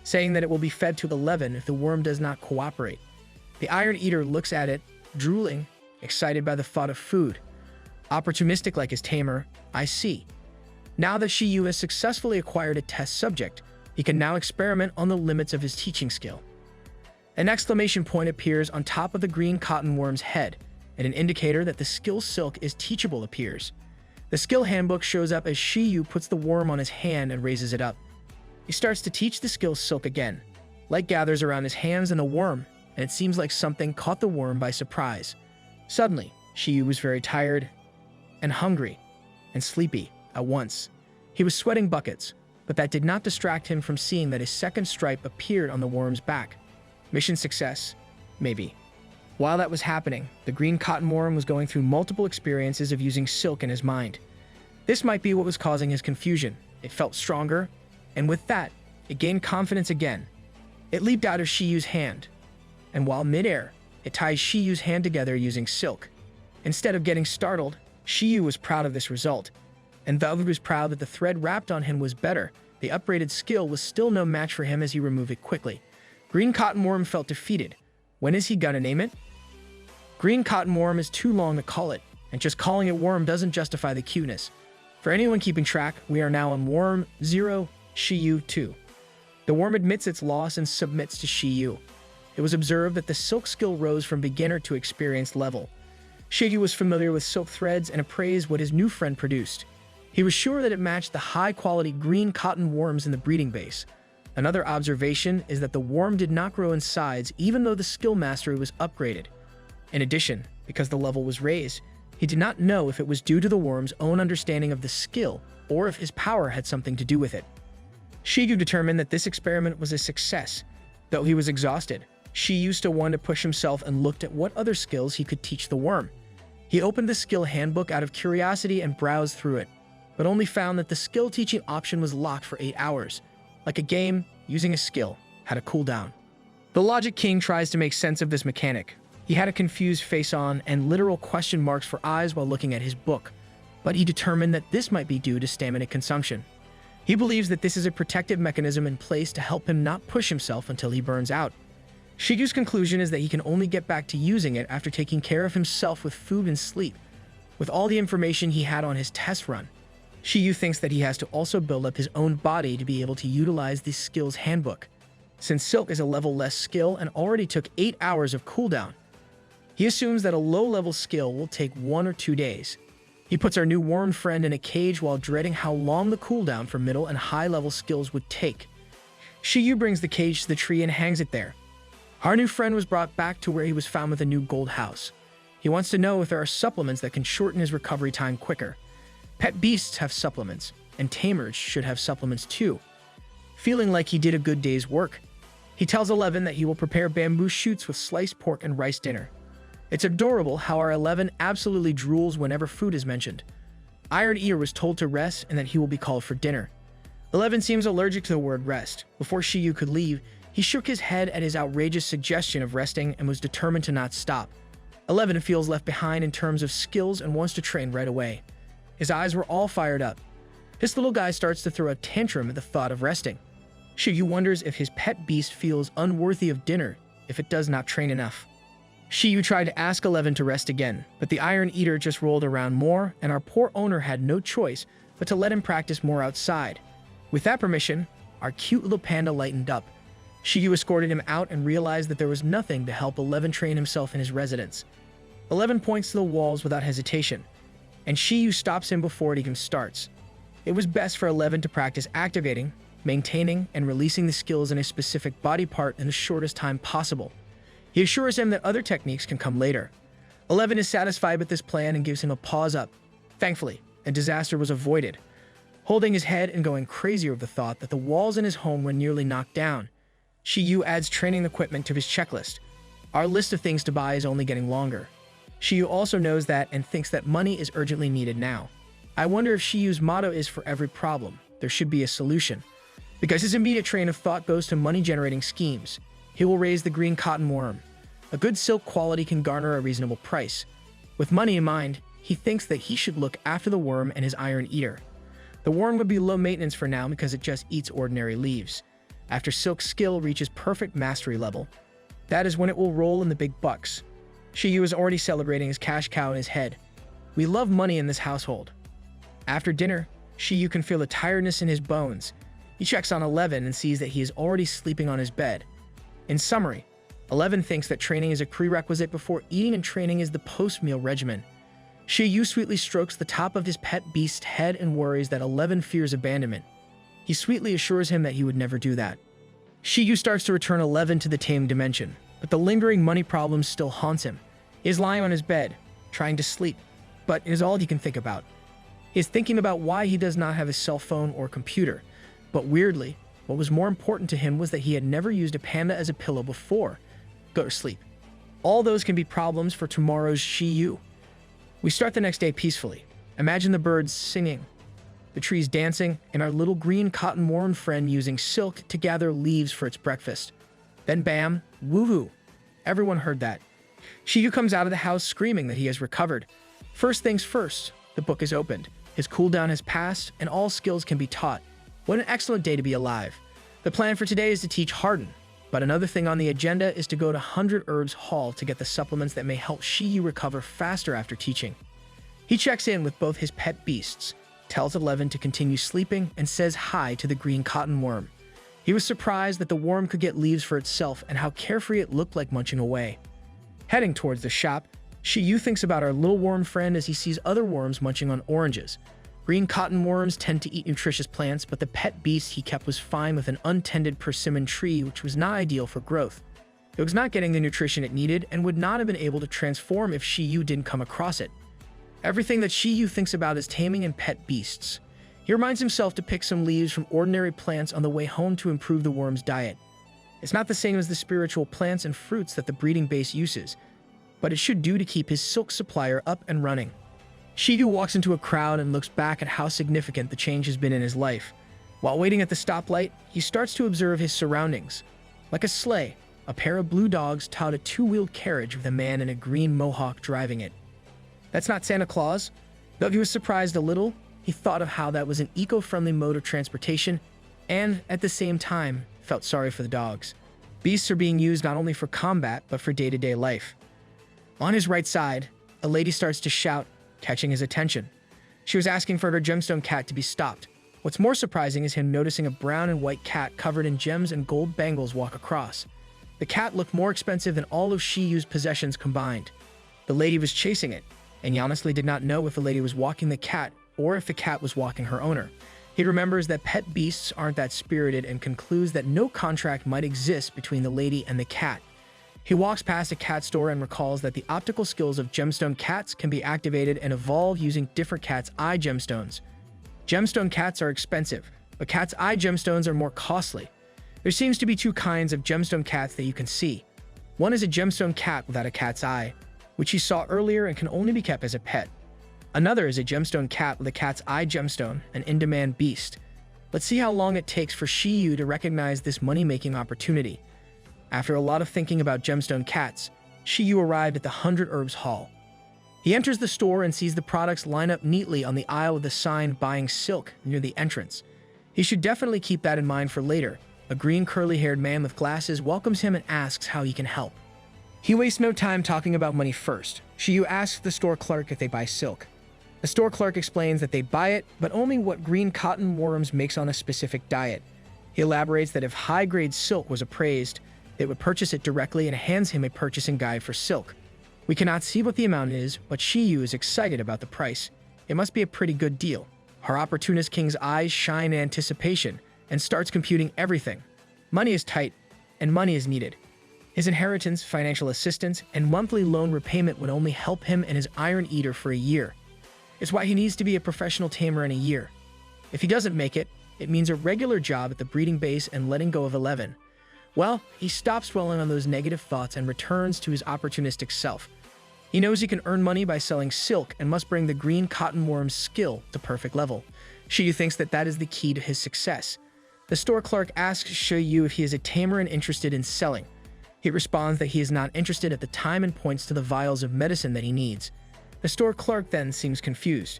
saying that it will be fed to 11 if the worm does not cooperate. The Iron Eater looks at it, drooling, excited by the thought of food. Opportunistic like his tamer, I see. Now that Shi Yu has successfully acquired a test subject, he can now experiment on the limits of his teaching skill. An exclamation point appears on top of the green cotton worm's head, and an indicator that the skill silk is teachable appears. The skill handbook shows up as Shi Yu puts the worm on his hand and raises it up. He starts to teach the skill silk again. Light gathers around his hands and the worm, and it seems like something caught the worm by surprise. Suddenly, Shi Yu was very tired and hungry and sleepy at once. He was sweating buckets, but that did not distract him from seeing that a second stripe appeared on the worm's back. Mission success, maybe. While that was happening, the green cotton worm was going through multiple experiences of using silk in his mind. This might be what was causing his confusion. It felt stronger, and with that, it gained confidence again. It leaped out of Shi Yu's hand, and while midair, it ties Shi Yu's hand together using silk. Instead of getting startled, Shi Yu was proud of this result, and though he was proud that the thread wrapped on him was better, the upgraded skill was still no match for him as he removed it quickly. Green cotton worm felt defeated. When is he gonna name it? Green cotton worm is too long to call it, and just calling it worm doesn't justify the cuteness. For anyone keeping track, we are now on worm 0, Shi Yu 2. The worm admits its loss and submits to Shi Yu. It was observed that the silk skill rose from beginner to experienced level. Shi Yu was familiar with silk threads and appraised what his new friend produced. He was sure that it matched the high-quality green cotton worms in the breeding base. Another observation is that the worm did not grow in size even though the skill mastery was upgraded. In addition, because the level was raised, he did not know if it was due to the worm's own understanding of the skill or if his power had something to do with it. Shi Yu determined that this experiment was a success. Though he was exhausted, Shi Yu still wanted to push himself and looked at what other skills he could teach the worm. He opened the skill handbook out of curiosity and browsed through it, but only found that the skill teaching option was locked for 8 hours. Like a game, using a skill had a cooldown. The Logic King tries to make sense of this mechanic. He had a confused face on and literal question marks for eyes while looking at his book, but he determined that this might be due to stamina consumption. He believes that this is a protective mechanism in place to help him not push himself until he burns out. Shi Yu's conclusion is that he can only get back to using it after taking care of himself with food and sleep. With all the information he had on his test run, Shi Yu thinks that he has to also build up his own body to be able to utilize this skill's handbook. Since Silk is a level less skill and already took 8 hours of cooldown, he assumes that a low-level skill will take 1 or 2 days. He puts our new worm friend in a cage while dreading how long the cooldown for middle and high-level skills would take. Shi Yu brings the cage to the tree and hangs it there. Our new friend was brought back to where he was found with a new gold house. He wants to know if there are supplements that can shorten his recovery time quicker. Pet beasts have supplements, and tamers should have supplements too. Feeling like he did a good day's work, he tells 11 that he will prepare bamboo shoots with sliced pork and rice dinner. It's adorable how our 11 absolutely drools whenever food is mentioned. Iron Ear was told to rest and that he will be called for dinner. 11 seems allergic to the word rest. Before Shi Yu could leave, he shook his head at his outrageous suggestion of resting and was determined to not stop. 11 feels left behind in terms of skills and wants to train right away. His eyes were all fired up. This little guy starts to throw a tantrum at the thought of resting. Shi Yu wonders if his pet beast feels unworthy of dinner if it does not train enough. Shi Yu tried to ask 11 to rest again, but the Iron Eater just rolled around more, and our poor owner had no choice but to let him practice more outside. With that permission, our cute little panda lightened up. Shi Yu escorted him out and realized that there was nothing to help 11 train himself in his residence. 11 points to the walls without hesitation, and Shi Yu stops him before it even starts. It was best for 11 to practice activating, maintaining, and releasing the skills in a specific body part in the shortest time possible. He assures him that other techniques can come later. 11 is satisfied with this plan and gives him a pause up. Thankfully, a disaster was avoided. Holding his head and going crazier with the thought that the walls in his home were nearly knocked down, Shi Yu adds training equipment to his checklist. Our list of things to buy is only getting longer. Shi Yu also knows that and thinks that money is urgently needed now. I wonder if Shi Yu's motto is for every problem, there should be a solution. Because his immediate train of thought goes to money-generating schemes. He will raise the green cotton worm. A good silk quality can garner a reasonable price. With money in mind, he thinks that he should look after the worm and his Iron Eater. The worm would be low maintenance for now because it just eats ordinary leaves. After Silk's skill reaches perfect mastery level, that is when it will roll in the big bucks. Shi Yu is already celebrating his cash cow in his head. We love money in this household. After dinner, Shi Yu can feel the tiredness in his bones. He checks on 11 and sees that he is already sleeping on his bed. In summary, 11 thinks that training is a prerequisite before eating and training is the post-meal regimen. Shi Yu sweetly strokes the top of his pet beast's head and worries that 11 fears abandonment. He sweetly assures him that he would never do that. Shi Yu starts to return 11 to the tame dimension, but the lingering money problem still haunts him. He is lying on his bed, trying to sleep, but it is all he can think about. He is thinking about why he does not have a cell phone or computer, but weirdly, what was more important to him was that he had never used a panda as a pillow before. Go to sleep. All those can be problems for tomorrow's Shi Yu. We start the next day peacefully. Imagine the birds singing, the trees dancing, and our little green cotton worm friend using silk to gather leaves for its breakfast. Then bam, woohoo. Everyone heard that. Shi Yu comes out of the house screaming that he has recovered. First things first, the book is opened. His cooldown has passed, and all skills can be taught. What an excellent day to be alive. The plan for today is to teach Harden, but another thing on the agenda is to go to 100 Herbs Hall to get the supplements that may help Shi Yu recover faster after teaching. He checks in with both his pet beasts, tells 11 to continue sleeping, and says hi to the green cotton worm. He was surprised that the worm could get leaves for itself and how carefree it looked like munching away. Heading towards the shop, Shi Yu thinks about our little worm friend as he sees other worms munching on oranges. Green cotton worms tend to eat nutritious plants, but the pet beast he kept was fine with an untended persimmon tree, which was not ideal for growth. It was not getting the nutrition it needed and would not have been able to transform if Shi Yu didn't come across it. Everything that Shi Yu thinks about is taming and pet beasts. He reminds himself to pick some leaves from ordinary plants on the way home to improve the worm's diet. It's not the same as the spiritual plants and fruits that the breeding base uses, but it should do to keep his silk supplier up and running. Shi Yu walks into a crowd and looks back at how significant the change has been in his life. While waiting at the stoplight, he starts to observe his surroundings. Like a sleigh, a pair of blue dogs towed a two-wheeled carriage with a man in a green mohawk driving it. That's not Santa Claus. Though he was surprised a little, he thought of how that was an eco-friendly mode of transportation and, at the same time, felt sorry for the dogs. Beasts are being used not only for combat, but for day-to-day life. On his right side, a lady starts to shout, catching his attention. She was asking for her gemstone cat to be stopped. What's more surprising is him noticing a brown and white cat covered in gems and gold bangles walk across. The cat looked more expensive than all of Shi Yu's possessions combined. The lady was chasing it, and he honestly did not know if the lady was walking the cat or if the cat was walking her owner. He remembers that pet beasts aren't that spirited and concludes that no contract might exist between the lady and the cat. He walks past a cat store and recalls that the optical skills of gemstone cats can be activated and evolve using different cat's eye gemstones. Gemstone cats are expensive, but cat's eye gemstones are more costly. There seems to be two kinds of gemstone cats that you can see. One is a gemstone cat without a cat's eye, which he saw earlier and can only be kept as a pet. Another is a gemstone cat with a cat's eye gemstone, an in-demand beast. Let's see how long it takes for Shi Yu to recognize this money-making opportunity. After a lot of thinking about gemstone cats, Shi Yu arrived at the 100 Herbs Hall. He enters the store and sees the products line up neatly on the aisle with the sign "Buying Silk" near the entrance. He should definitely keep that in mind for later. A green curly-haired man with glasses welcomes him and asks how he can help. He wastes no time talking about money first. Shi Yu asks the store clerk if they buy silk. The store clerk explains that they buy it, but only what green cotton worms makes on a specific diet. He elaborates that if high-grade silk was appraised, they would purchase it directly and hands him a purchasing guide for silk. We cannot see what the amount is, but Shi Yu is excited about the price. It must be a pretty good deal. Our opportunist king's eyes shine in anticipation and starts computing everything. Money is tight, and money is needed. His inheritance, financial assistance, and monthly loan repayment would only help him and his Iron Eater for a year. It's why he needs to be a professional tamer in a year. If he doesn't make it, it means a regular job at the breeding base and letting go of 11. Well, he stops dwelling on those negative thoughts and returns to his opportunistic self. He knows he can earn money by selling silk and must bring the green cotton worm's skill to perfect level. Shi Yu thinks that that is the key to his success. The store clerk asks Shi Yu if he is a tamer and interested in selling. He responds that he is not interested at the time and points to the vials of medicine that he needs. The store clerk then seems confused.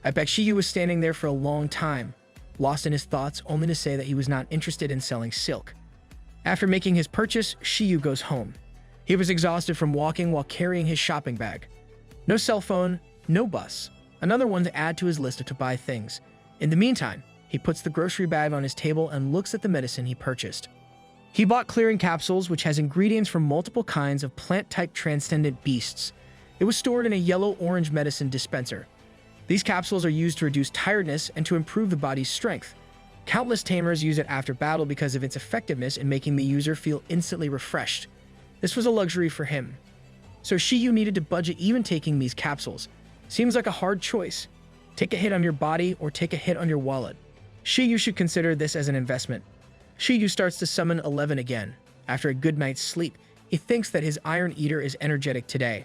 I bet Shi Yu was standing there for a long time, lost in his thoughts, only to say that he was not interested in selling silk. After making his purchase, Shi Yu goes home. He was exhausted from walking while carrying his shopping bag. No cell phone, no bus. Another one to add to his list of to-buy things. In the meantime, he puts the grocery bag on his table and looks at the medicine he purchased. He bought clearing capsules, which has ingredients from multiple kinds of plant-type transcendent beasts. It was stored in a yellow-orange medicine dispenser. These capsules are used to reduce tiredness and to improve the body's strength. Countless tamers use it after battle because of its effectiveness in making the user feel instantly refreshed. This was a luxury for him. So Shi Yu needed to budget even taking these capsules. Seems like a hard choice. Take a hit on your body or take a hit on your wallet. Shi Yu should consider this as an investment. Shi Yu starts to summon 11 again. After a good night's sleep, he thinks that his Iron Eater is energetic today.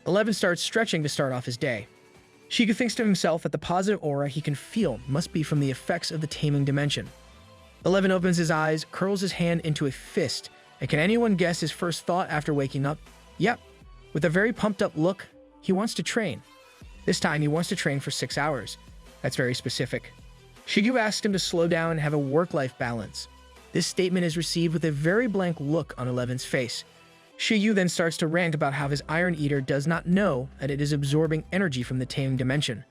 11 starts stretching to start off his day. Shi Yu thinks to himself that the positive aura he can feel must be from the effects of the taming dimension. 11 opens his eyes, curls his hand into a fist, and can anyone guess his first thought after waking up? Yep. With a very pumped-up look, he wants to train. This time, he wants to train for 6 hours. That's very specific. Shi Yu asks him to slow down and have a work-life balance. This statement is received with a very blank look on 11's face. Shi Yu then starts to rant about how his Iron Eater does not know that it is absorbing energy from the taming dimension,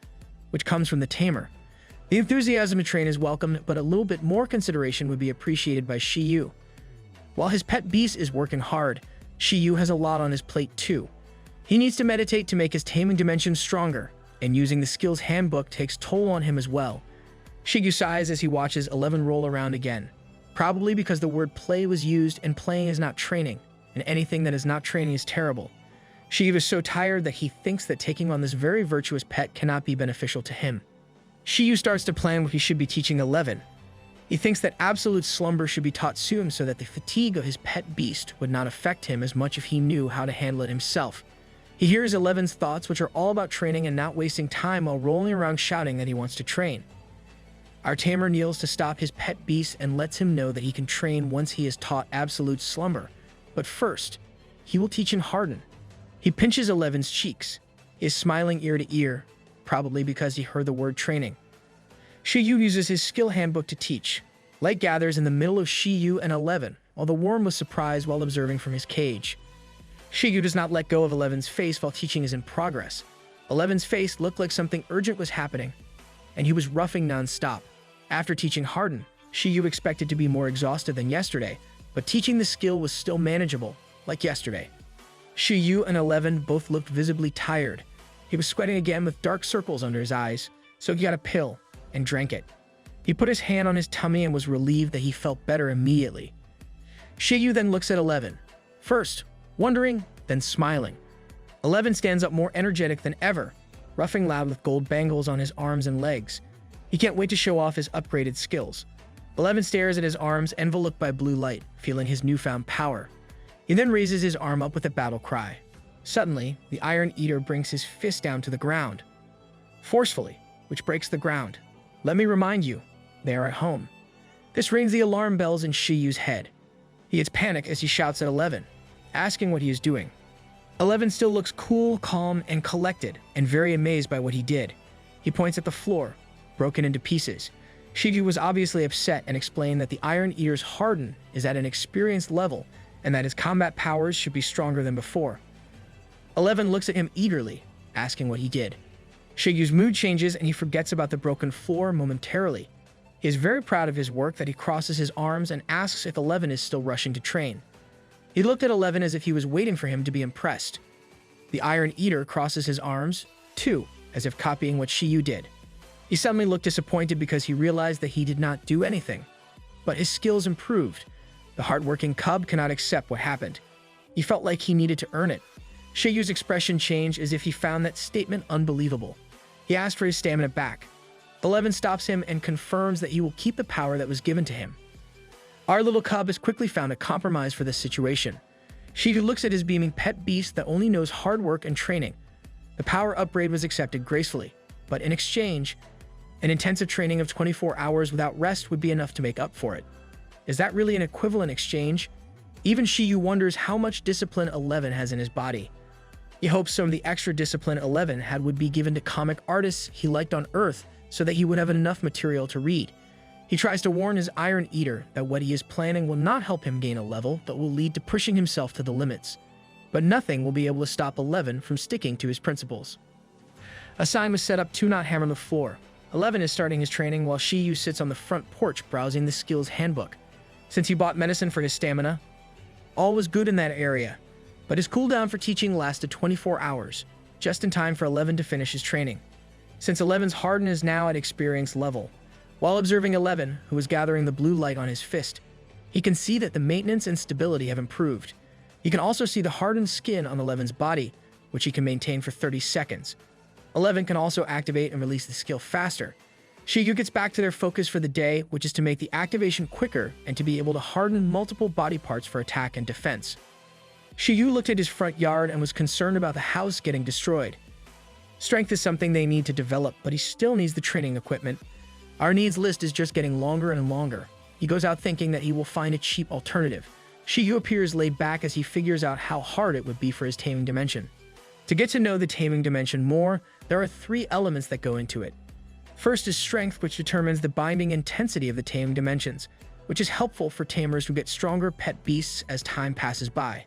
which comes from the tamer. The enthusiasm to train is welcomed, but a little bit more consideration would be appreciated by Shi Yu. While his pet beast is working hard, Shi Yu has a lot on his plate too. He needs to meditate to make his taming dimension stronger, and using the skills handbook takes toll on him as well. Shi Yu sighs as he watches 11 roll around again, probably because the word play was used and playing is not training, and anything that is not training is terrible. Shi Yu is so tired that he thinks that taking on this very virtuous pet cannot be beneficial to him. Shi Yu starts to plan what he should be teaching 11. He thinks that absolute slumber should be taught soon so that the fatigue of his pet beast would not affect him as much if he knew how to handle it himself. He hears 11's thoughts, which are all about training and not wasting time while rolling around shouting that he wants to train. Our tamer kneels to stop his pet beast and lets him know that he can train once he is taught absolute slumber. But first, he will teach him harden. He pinches 11's cheeks. He is smiling ear to ear, probably because he heard the word training. Shi Yu uses his skill handbook to teach. Light gathers in the middle of Shi Yu and 11, while the worm was surprised while observing from his cage. Shi Yu does not let go of 11's face while teaching is in progress. 11's face looked like something urgent was happening, and he was roughing non-stop. After teaching harden, Shi Yu expected to be more exhausted than yesterday, but teaching the skill was still manageable, like yesterday. Shi Yu and 11 both looked visibly tired. He was sweating again with dark circles under his eyes, so he got a pill and drank it. He put his hand on his tummy and was relieved that he felt better immediately. Shi Yu then looks at 11, first wondering, then smiling. 11 stands up more energetic than ever, roughing loud with gold bangles on his arms and legs. He can't wait to show off his upgraded skills. 11 stares at his arms enveloped by blue light, feeling his newfound power. He then raises his arm up with a battle cry. Suddenly, the Iron Eater brings his fist down to the ground, forcefully, which breaks the ground. Let me remind you, they are at home. This rings the alarm bells in Shi Yu's head. He gets panic as he shouts at 11, asking what he is doing. 11 still looks cool, calm, and collected, and very amazed by what he did. He points at the floor, broken into pieces. Shi Yu was obviously upset and explained that the Iron Eater's harden is at an experienced level and that his combat powers should be stronger than before. 11 looks at him eagerly, asking what he did. Shi Yu's mood changes and he forgets about the broken floor momentarily. He is very proud of his work that he crosses his arms and asks if 11 is still rushing to train. He looked at 11 as if he was waiting for him to be impressed. The Iron Eater crosses his arms, too, as if copying what Shi Yu did. He suddenly looked disappointed because he realized that he did not do anything. But his skills improved. The hardworking cub cannot accept what happened. He felt like he needed to earn it. Shi Yu's expression changed as if he found that statement unbelievable. He asked for his stamina back. 11 stops him and confirms that he will keep the power that was given to him. Our little cub has quickly found a compromise for this situation. Shi Yu looks at his beaming pet beast that only knows hard work and training. The power upgrade was accepted gracefully, but in exchange, an intensive training of 24 hours without rest would be enough to make up for it. Is that really an equivalent exchange? Even Shi Yu wonders how much discipline 11 has in his body. He hopes some of the extra discipline 11 had would be given to comic artists he liked on Earth so that he would have enough material to read. He tries to warn his Iron Eater that what he is planning will not help him gain a level that will lead to pushing himself to the limits. But nothing will be able to stop 11 from sticking to his principles. A sign was set up to not hammer the floor. 11 is starting his training while Shi Yu sits on the front porch browsing the skills handbook. Since he bought medicine for his stamina, all was good in that area. But his cooldown for teaching lasted 24 hours, just in time for 11 to finish his training. Since 11's harden is now at experienced level, while observing 11, who is gathering the blue light on his fist, he can see that the maintenance and stability have improved. He can also see the hardened skin on 11's body, which he can maintain for 30 seconds. 11 can also activate and release the skill faster. Shi Yu gets back to their focus for the day, which is to make the activation quicker and to be able to harden multiple body parts for attack and defense. Shi Yu looked at his front yard and was concerned about the house getting destroyed. Strength is something they need to develop, but he still needs the training equipment. Our needs list is just getting longer and longer. He goes out thinking that he will find a cheap alternative. Shi Yu appears laid back as he figures out how hard it would be for his taming dimension. To get to know the taming dimension more, there are 3 elements that go into it. First is strength, which determines the binding intensity of the taming dimensions, which is helpful for tamers who get stronger pet beasts as time passes by.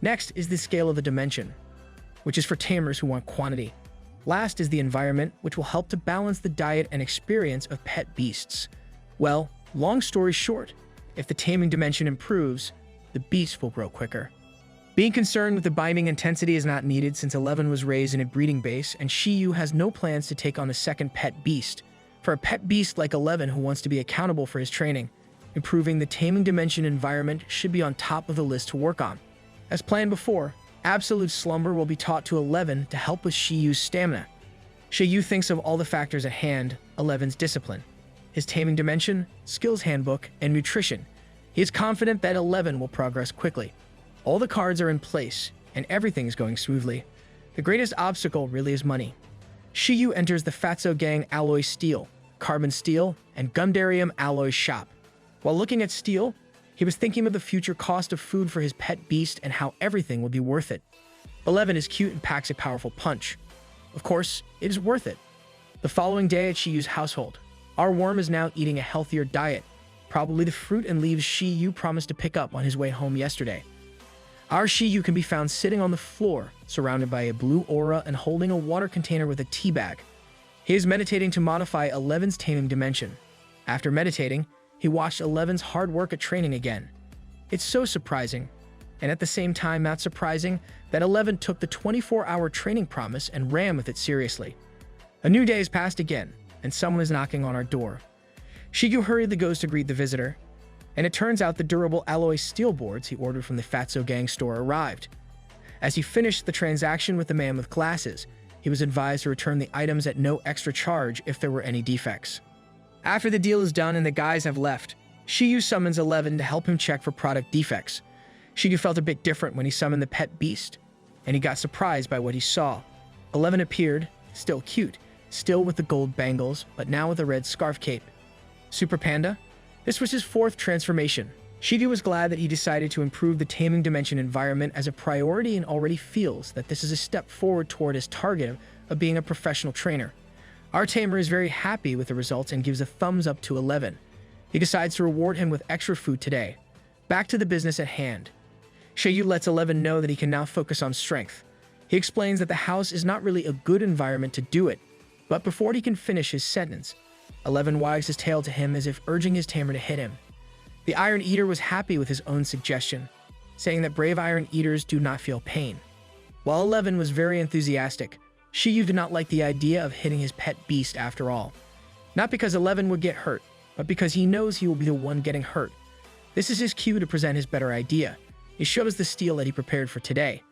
Next is the scale of the dimension, which is for tamers who want quantity. Last is the environment, which will help to balance the diet and experience of pet beasts. Well, long story short, if the taming dimension improves, the beast will grow quicker. Being concerned with the binding intensity is not needed since 11 was raised in a breeding base, and Shi Yu has no plans to take on a second pet beast. For a pet beast like 11 who wants to be accountable for his training, improving the taming dimension environment should be on top of the list to work on. As planned before, absolute slumber will be taught to 11 to help with Shi Yu's stamina. Shi Yu thinks of all the factors at hand: 11's discipline, his taming dimension, skills handbook, and nutrition. He is confident that 11 will progress quickly. All the cards are in place, and everything is going smoothly. The greatest obstacle really is money. Shi Yu enters the Fatso Gang alloy steel, carbon steel, and Gundarium alloy shop. While looking at steel, he was thinking of the future cost of food for his pet beast and how everything would be worth it. 11 is cute and packs a powerful punch. Of course, it is worth it. The following day at Shi Yu's household, our worm is now eating a healthier diet, probably the fruit and leaves Shi Yu promised to pick up on his way home yesterday. Our Shi Yu can be found sitting on the floor, surrounded by a blue aura and holding a water container with a tea bag. He is meditating to modify 11's taming dimension. After meditating, he watched 11's hard work at training again. It's so surprising, and at the same time not surprising, that 11 took the 24-hour training promise and ran with it seriously. A new day has passed again, and someone is knocking on our door. Shi Yu hurriedly goes to greet the visitor, and it turns out the durable alloy steel boards he ordered from the Fatso Gang store arrived. As he finished the transaction with the man with glasses, he was advised to return the items at no extra charge if there were any defects. After the deal is done and the guys have left, Shi Yu summons 11 to help him check for product defects. Shi Yu felt a bit different when he summoned the pet beast, and he got surprised by what he saw. 11 appeared, still cute, still with the gold bangles, but now with a red scarf cape. Super Panda? This was his fourth transformation. Shi Yu was glad that he decided to improve the taming dimension environment as a priority and already feels that this is a step forward toward his target of being a professional trainer. Our Tamer is very happy with the results and gives a thumbs up to 11. He decides to reward him with extra food today. Back to the business at hand. Shi Yu lets 11 know that he can now focus on strength. He explains that the house is not really a good environment to do it, but before he can finish his sentence, 11 wags his tail to him as if urging his Tamer to hit him. The Iron Eater was happy with his own suggestion, saying that brave Iron Eaters do not feel pain. While 11 was very enthusiastic, Shi Yu did not like the idea of hitting his pet beast after all. Not because 11 would get hurt, but because he knows he will be the one getting hurt. This is his cue to present his better idea. He shows the steel that he prepared for today.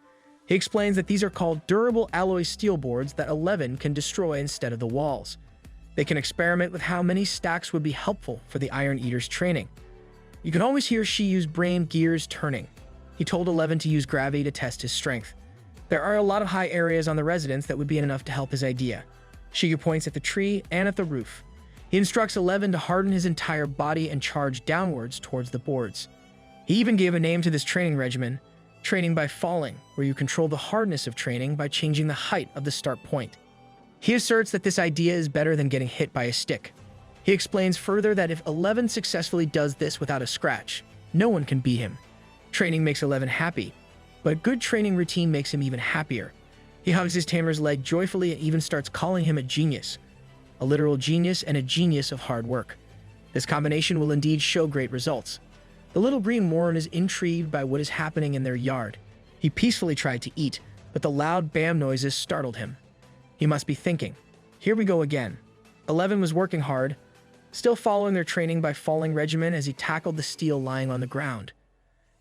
He explains that these are called durable alloy steel boards that 11 can destroy instead of the walls. They can experiment with how many stacks would be helpful for the Iron Eater's training. You can always hear Shi Yu's brain gears turning. He told 11 to use gravity to test his strength. There are a lot of high areas on the residence that would be enough to help his idea. Shi Yu points at the tree and at the roof. He instructs 11 to harden his entire body and charge downwards towards the boards. He even gave a name to this training regimen, training by falling, where you control the hardness of training by changing the height of the start point. He asserts that this idea is better than getting hit by a stick. He explains further that if 11 successfully does this without a scratch, no one can beat him. Training makes 11 happy, but a good training routine makes him even happier. He hugs his Tamer's leg joyfully and even starts calling him a genius. A literal genius and a genius of hard work. This combination will indeed show great results. The little green worm is intrigued by what is happening in their yard. He peacefully tried to eat, but the loud bam noises startled him. He must be thinking, here we go again. 11 was working hard, still following their training by falling regimen as he tackled the steel lying on the ground.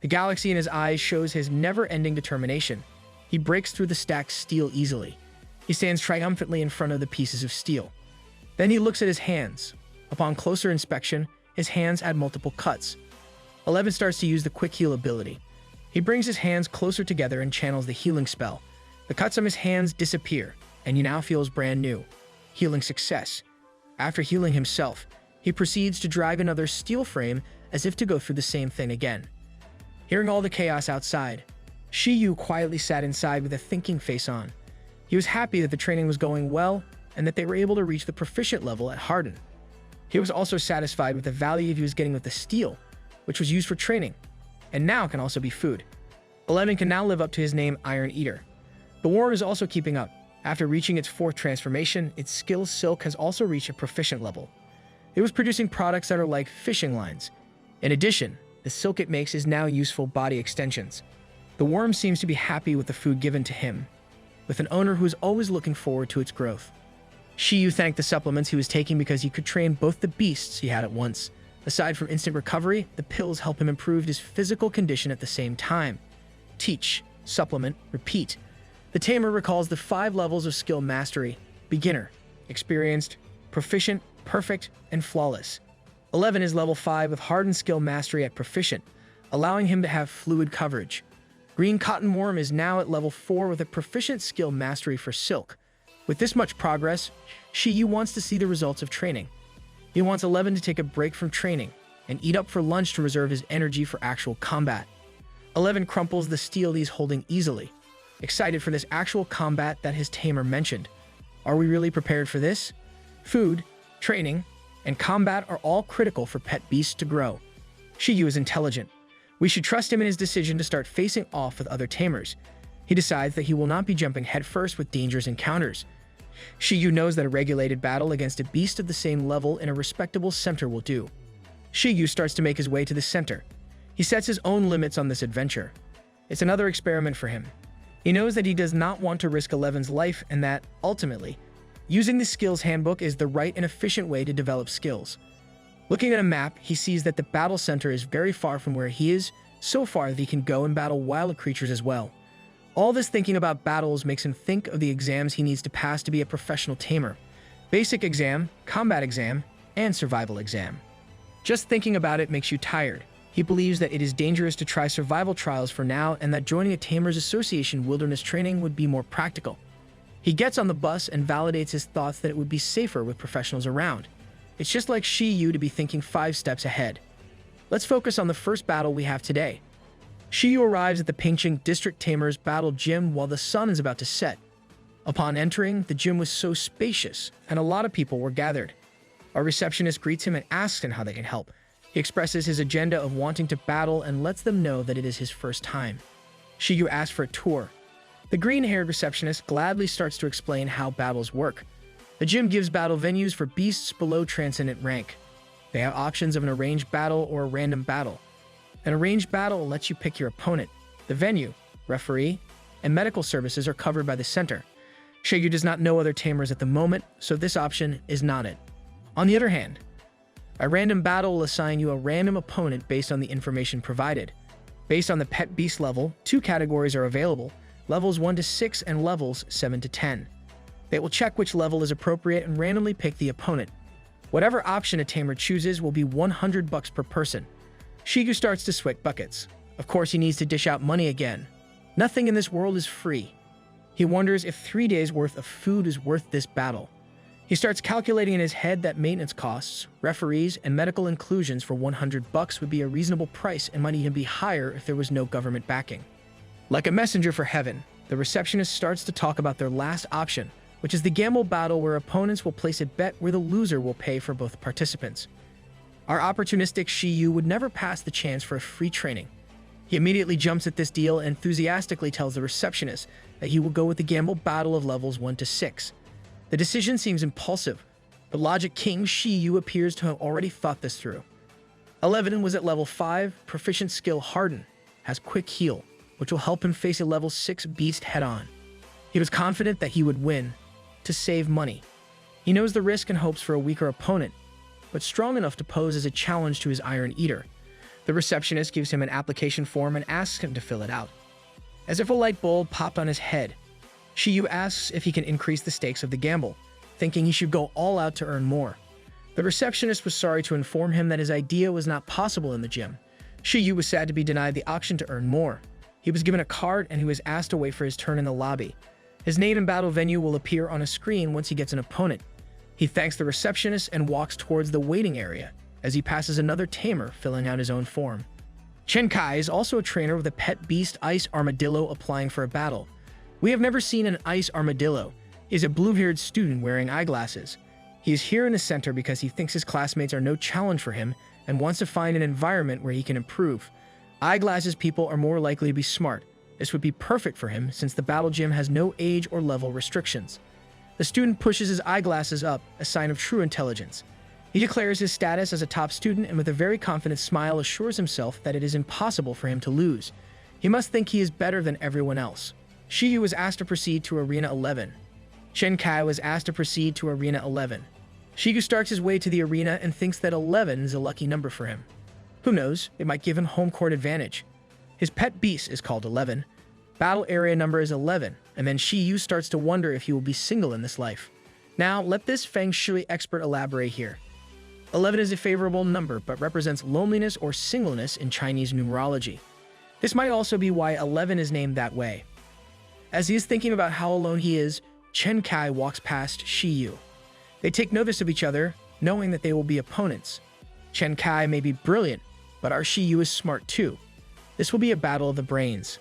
The galaxy in his eyes shows his never-ending determination. He breaks through the stacked steel easily. He stands triumphantly in front of the pieces of steel. Then he looks at his hands. Upon closer inspection, his hands had multiple cuts. 11 starts to use the quick heal ability. He brings his hands closer together and channels the healing spell. The cuts on his hands disappear, and he now feels brand new. Healing success. After healing himself, he proceeds to drag another steel frame as if to go through the same thing again. Hearing all the chaos outside, Shi Yu quietly sat inside with a thinking face on. He was happy that the training was going well and that they were able to reach the proficient level at Harden. He was also satisfied with the value he was getting with the steel, which was used for training, and now can also be food. 11 can now live up to his name Iron Eater. The worm is also keeping up. After reaching its fourth transformation, its skill silk has also reached a proficient level. It was producing products that are like fishing lines. In addition, the silk it makes is now useful body extensions. The worm seems to be happy with the food given to him, with an owner who is always looking forward to its growth. Shi Yu thanked the supplements he was taking because he could train both the beasts he had at once. Aside from instant recovery, the pills help him improve his physical condition at the same time. Teach, supplement, repeat. The tamer recalls the 5 levels of skill mastery: beginner, experienced, proficient, perfect, and flawless. 11 is level 5 with hardened skill mastery at proficient, allowing him to have fluid coverage. Green cotton worm is now at level 4 with a proficient skill mastery for silk. With this much progress, Shi Yu wants to see the results of training. He wants 11 to take a break from training and eat up for lunch to reserve his energy for actual combat. 11 crumples the steel he's holding easily, excited for this actual combat that his tamer mentioned. Are we really prepared for this? Food, training, and combat are all critical for pet beasts to grow. Shi Yu is intelligent. We should trust him in his decision to start facing off with other tamers. He decides that he will not be jumping headfirst with dangerous encounters. Shi Yu knows that a regulated battle against a beast of the same level in a respectable center will do. Shi Yu starts to make his way to the center. He sets his own limits on this adventure. It's another experiment for him. He knows that he does not want to risk 11's life and that, ultimately, using the skills handbook is the right and efficient way to develop skills. Looking at a map, he sees that the battle center is very far from where he is, so far that he can go and battle wild creatures as well. All this thinking about battles makes him think of the exams he needs to pass to be a professional tamer: basic exam, combat exam, and survival exam. Just thinking about it makes you tired. He believes that it is dangerous to try survival trials for now and that joining a Tamers Association wilderness training would be more practical. He gets on the bus and validates his thoughts that it would be safer with professionals around. It's just like Shi Yu to be thinking 5 steps ahead. Let's focus on the first battle we have today. Shi Yu arrives at the Pingqing District Tamers Battle Gym while the sun is about to set. Upon entering, the gym was so spacious, and a lot of people were gathered. Our receptionist greets him and asks him how they can help. He expresses his agenda of wanting to battle and lets them know that it is his first time. Shi Yu asks for a tour. The green-haired receptionist gladly starts to explain how battles work. The gym gives battle venues for beasts below transcendent rank. They have options of an arranged battle or a random battle. An arranged battle lets you pick your opponent. The venue, referee, and medical services are covered by the center. Shi Yu does not know other tamers at the moment, so this option is not it. On the other hand, a random battle will assign you a random opponent based on the information provided. Based on the pet beast level, 2 categories are available: levels 1 to 6 and levels 7 to 10. They will check which level is appropriate and randomly pick the opponent. Whatever option a tamer chooses will be $100 per person. Shi Yu starts to sweat buckets. Of course, he needs to dish out money again. Nothing in this world is free. He wonders if 3 days' worth of food is worth this battle. He starts calculating in his head that maintenance costs, referees, and medical inclusions for $100 would be a reasonable price and might even be higher if there was no government backing. Like a messenger for heaven, the receptionist starts to talk about their last option, which is the gamble battle where opponents will place a bet where the loser will pay for both participants. Our opportunistic Shi Yu would never pass the chance for a free training. He immediately jumps at this deal and enthusiastically tells the receptionist that he will go with the gamble battle of levels 1 to 6. The decision seems impulsive, but Logic King Shi Yu appears to have already thought this through. 11 was at level 5, proficient skill harden, has quick heal, which will help him face a level 6 beast head-on. He was confident that he would win, to save money. He knows the risk and hopes for a weaker opponent, but strong enough to pose as a challenge to his Iron Eater. The receptionist gives him an application form and asks him to fill it out. As if a light bulb popped on his head, Shi Yu asks if he can increase the stakes of the gamble, thinking he should go all out to earn more. The receptionist was sorry to inform him that his idea was not possible in the gym. Shi Yu was sad to be denied the option to earn more. He was given a card and he was asked to wait for his turn in the lobby. His name and battle venue will appear on a screen once he gets an opponent. He thanks the receptionist and walks towards the waiting area as he passes another tamer filling out his own form. Chen Kai is also a trainer with a pet beast ice armadillo applying for a battle. We have never seen an ice armadillo. He is a blue-haired student wearing eyeglasses. He is here in the center because he thinks his classmates are no challenge for him and wants to find an environment where he can improve. Eyeglasses people are more likely to be smart. This would be perfect for him since the battle gym has no age or level restrictions. The student pushes his eyeglasses up, a sign of true intelligence. He declares his status as a top student and with a very confident smile assures himself that it is impossible for him to lose. He must think he is better than everyone else. Shi Yu was asked to proceed to Arena 11. Chen Kai was asked to proceed to Arena 11. Shi Yu starts his way to the arena and thinks that 11 is a lucky number for him. Who knows, it might give him home court advantage. His pet beast is called 11. Battle area number is 11, and then Shi Yu starts to wonder if he will be single in this life. Now, let this Feng Shui expert elaborate here. 11 is a favorable number, but represents loneliness or singleness in Chinese numerology. This might also be why 11 is named that way. As he is thinking about how alone he is, Chen Kai walks past Shi Yu. They take notice of each other, knowing that they will be opponents. Chen Kai may be brilliant, but our Shi Yu is smart too. This will be a battle of the brains.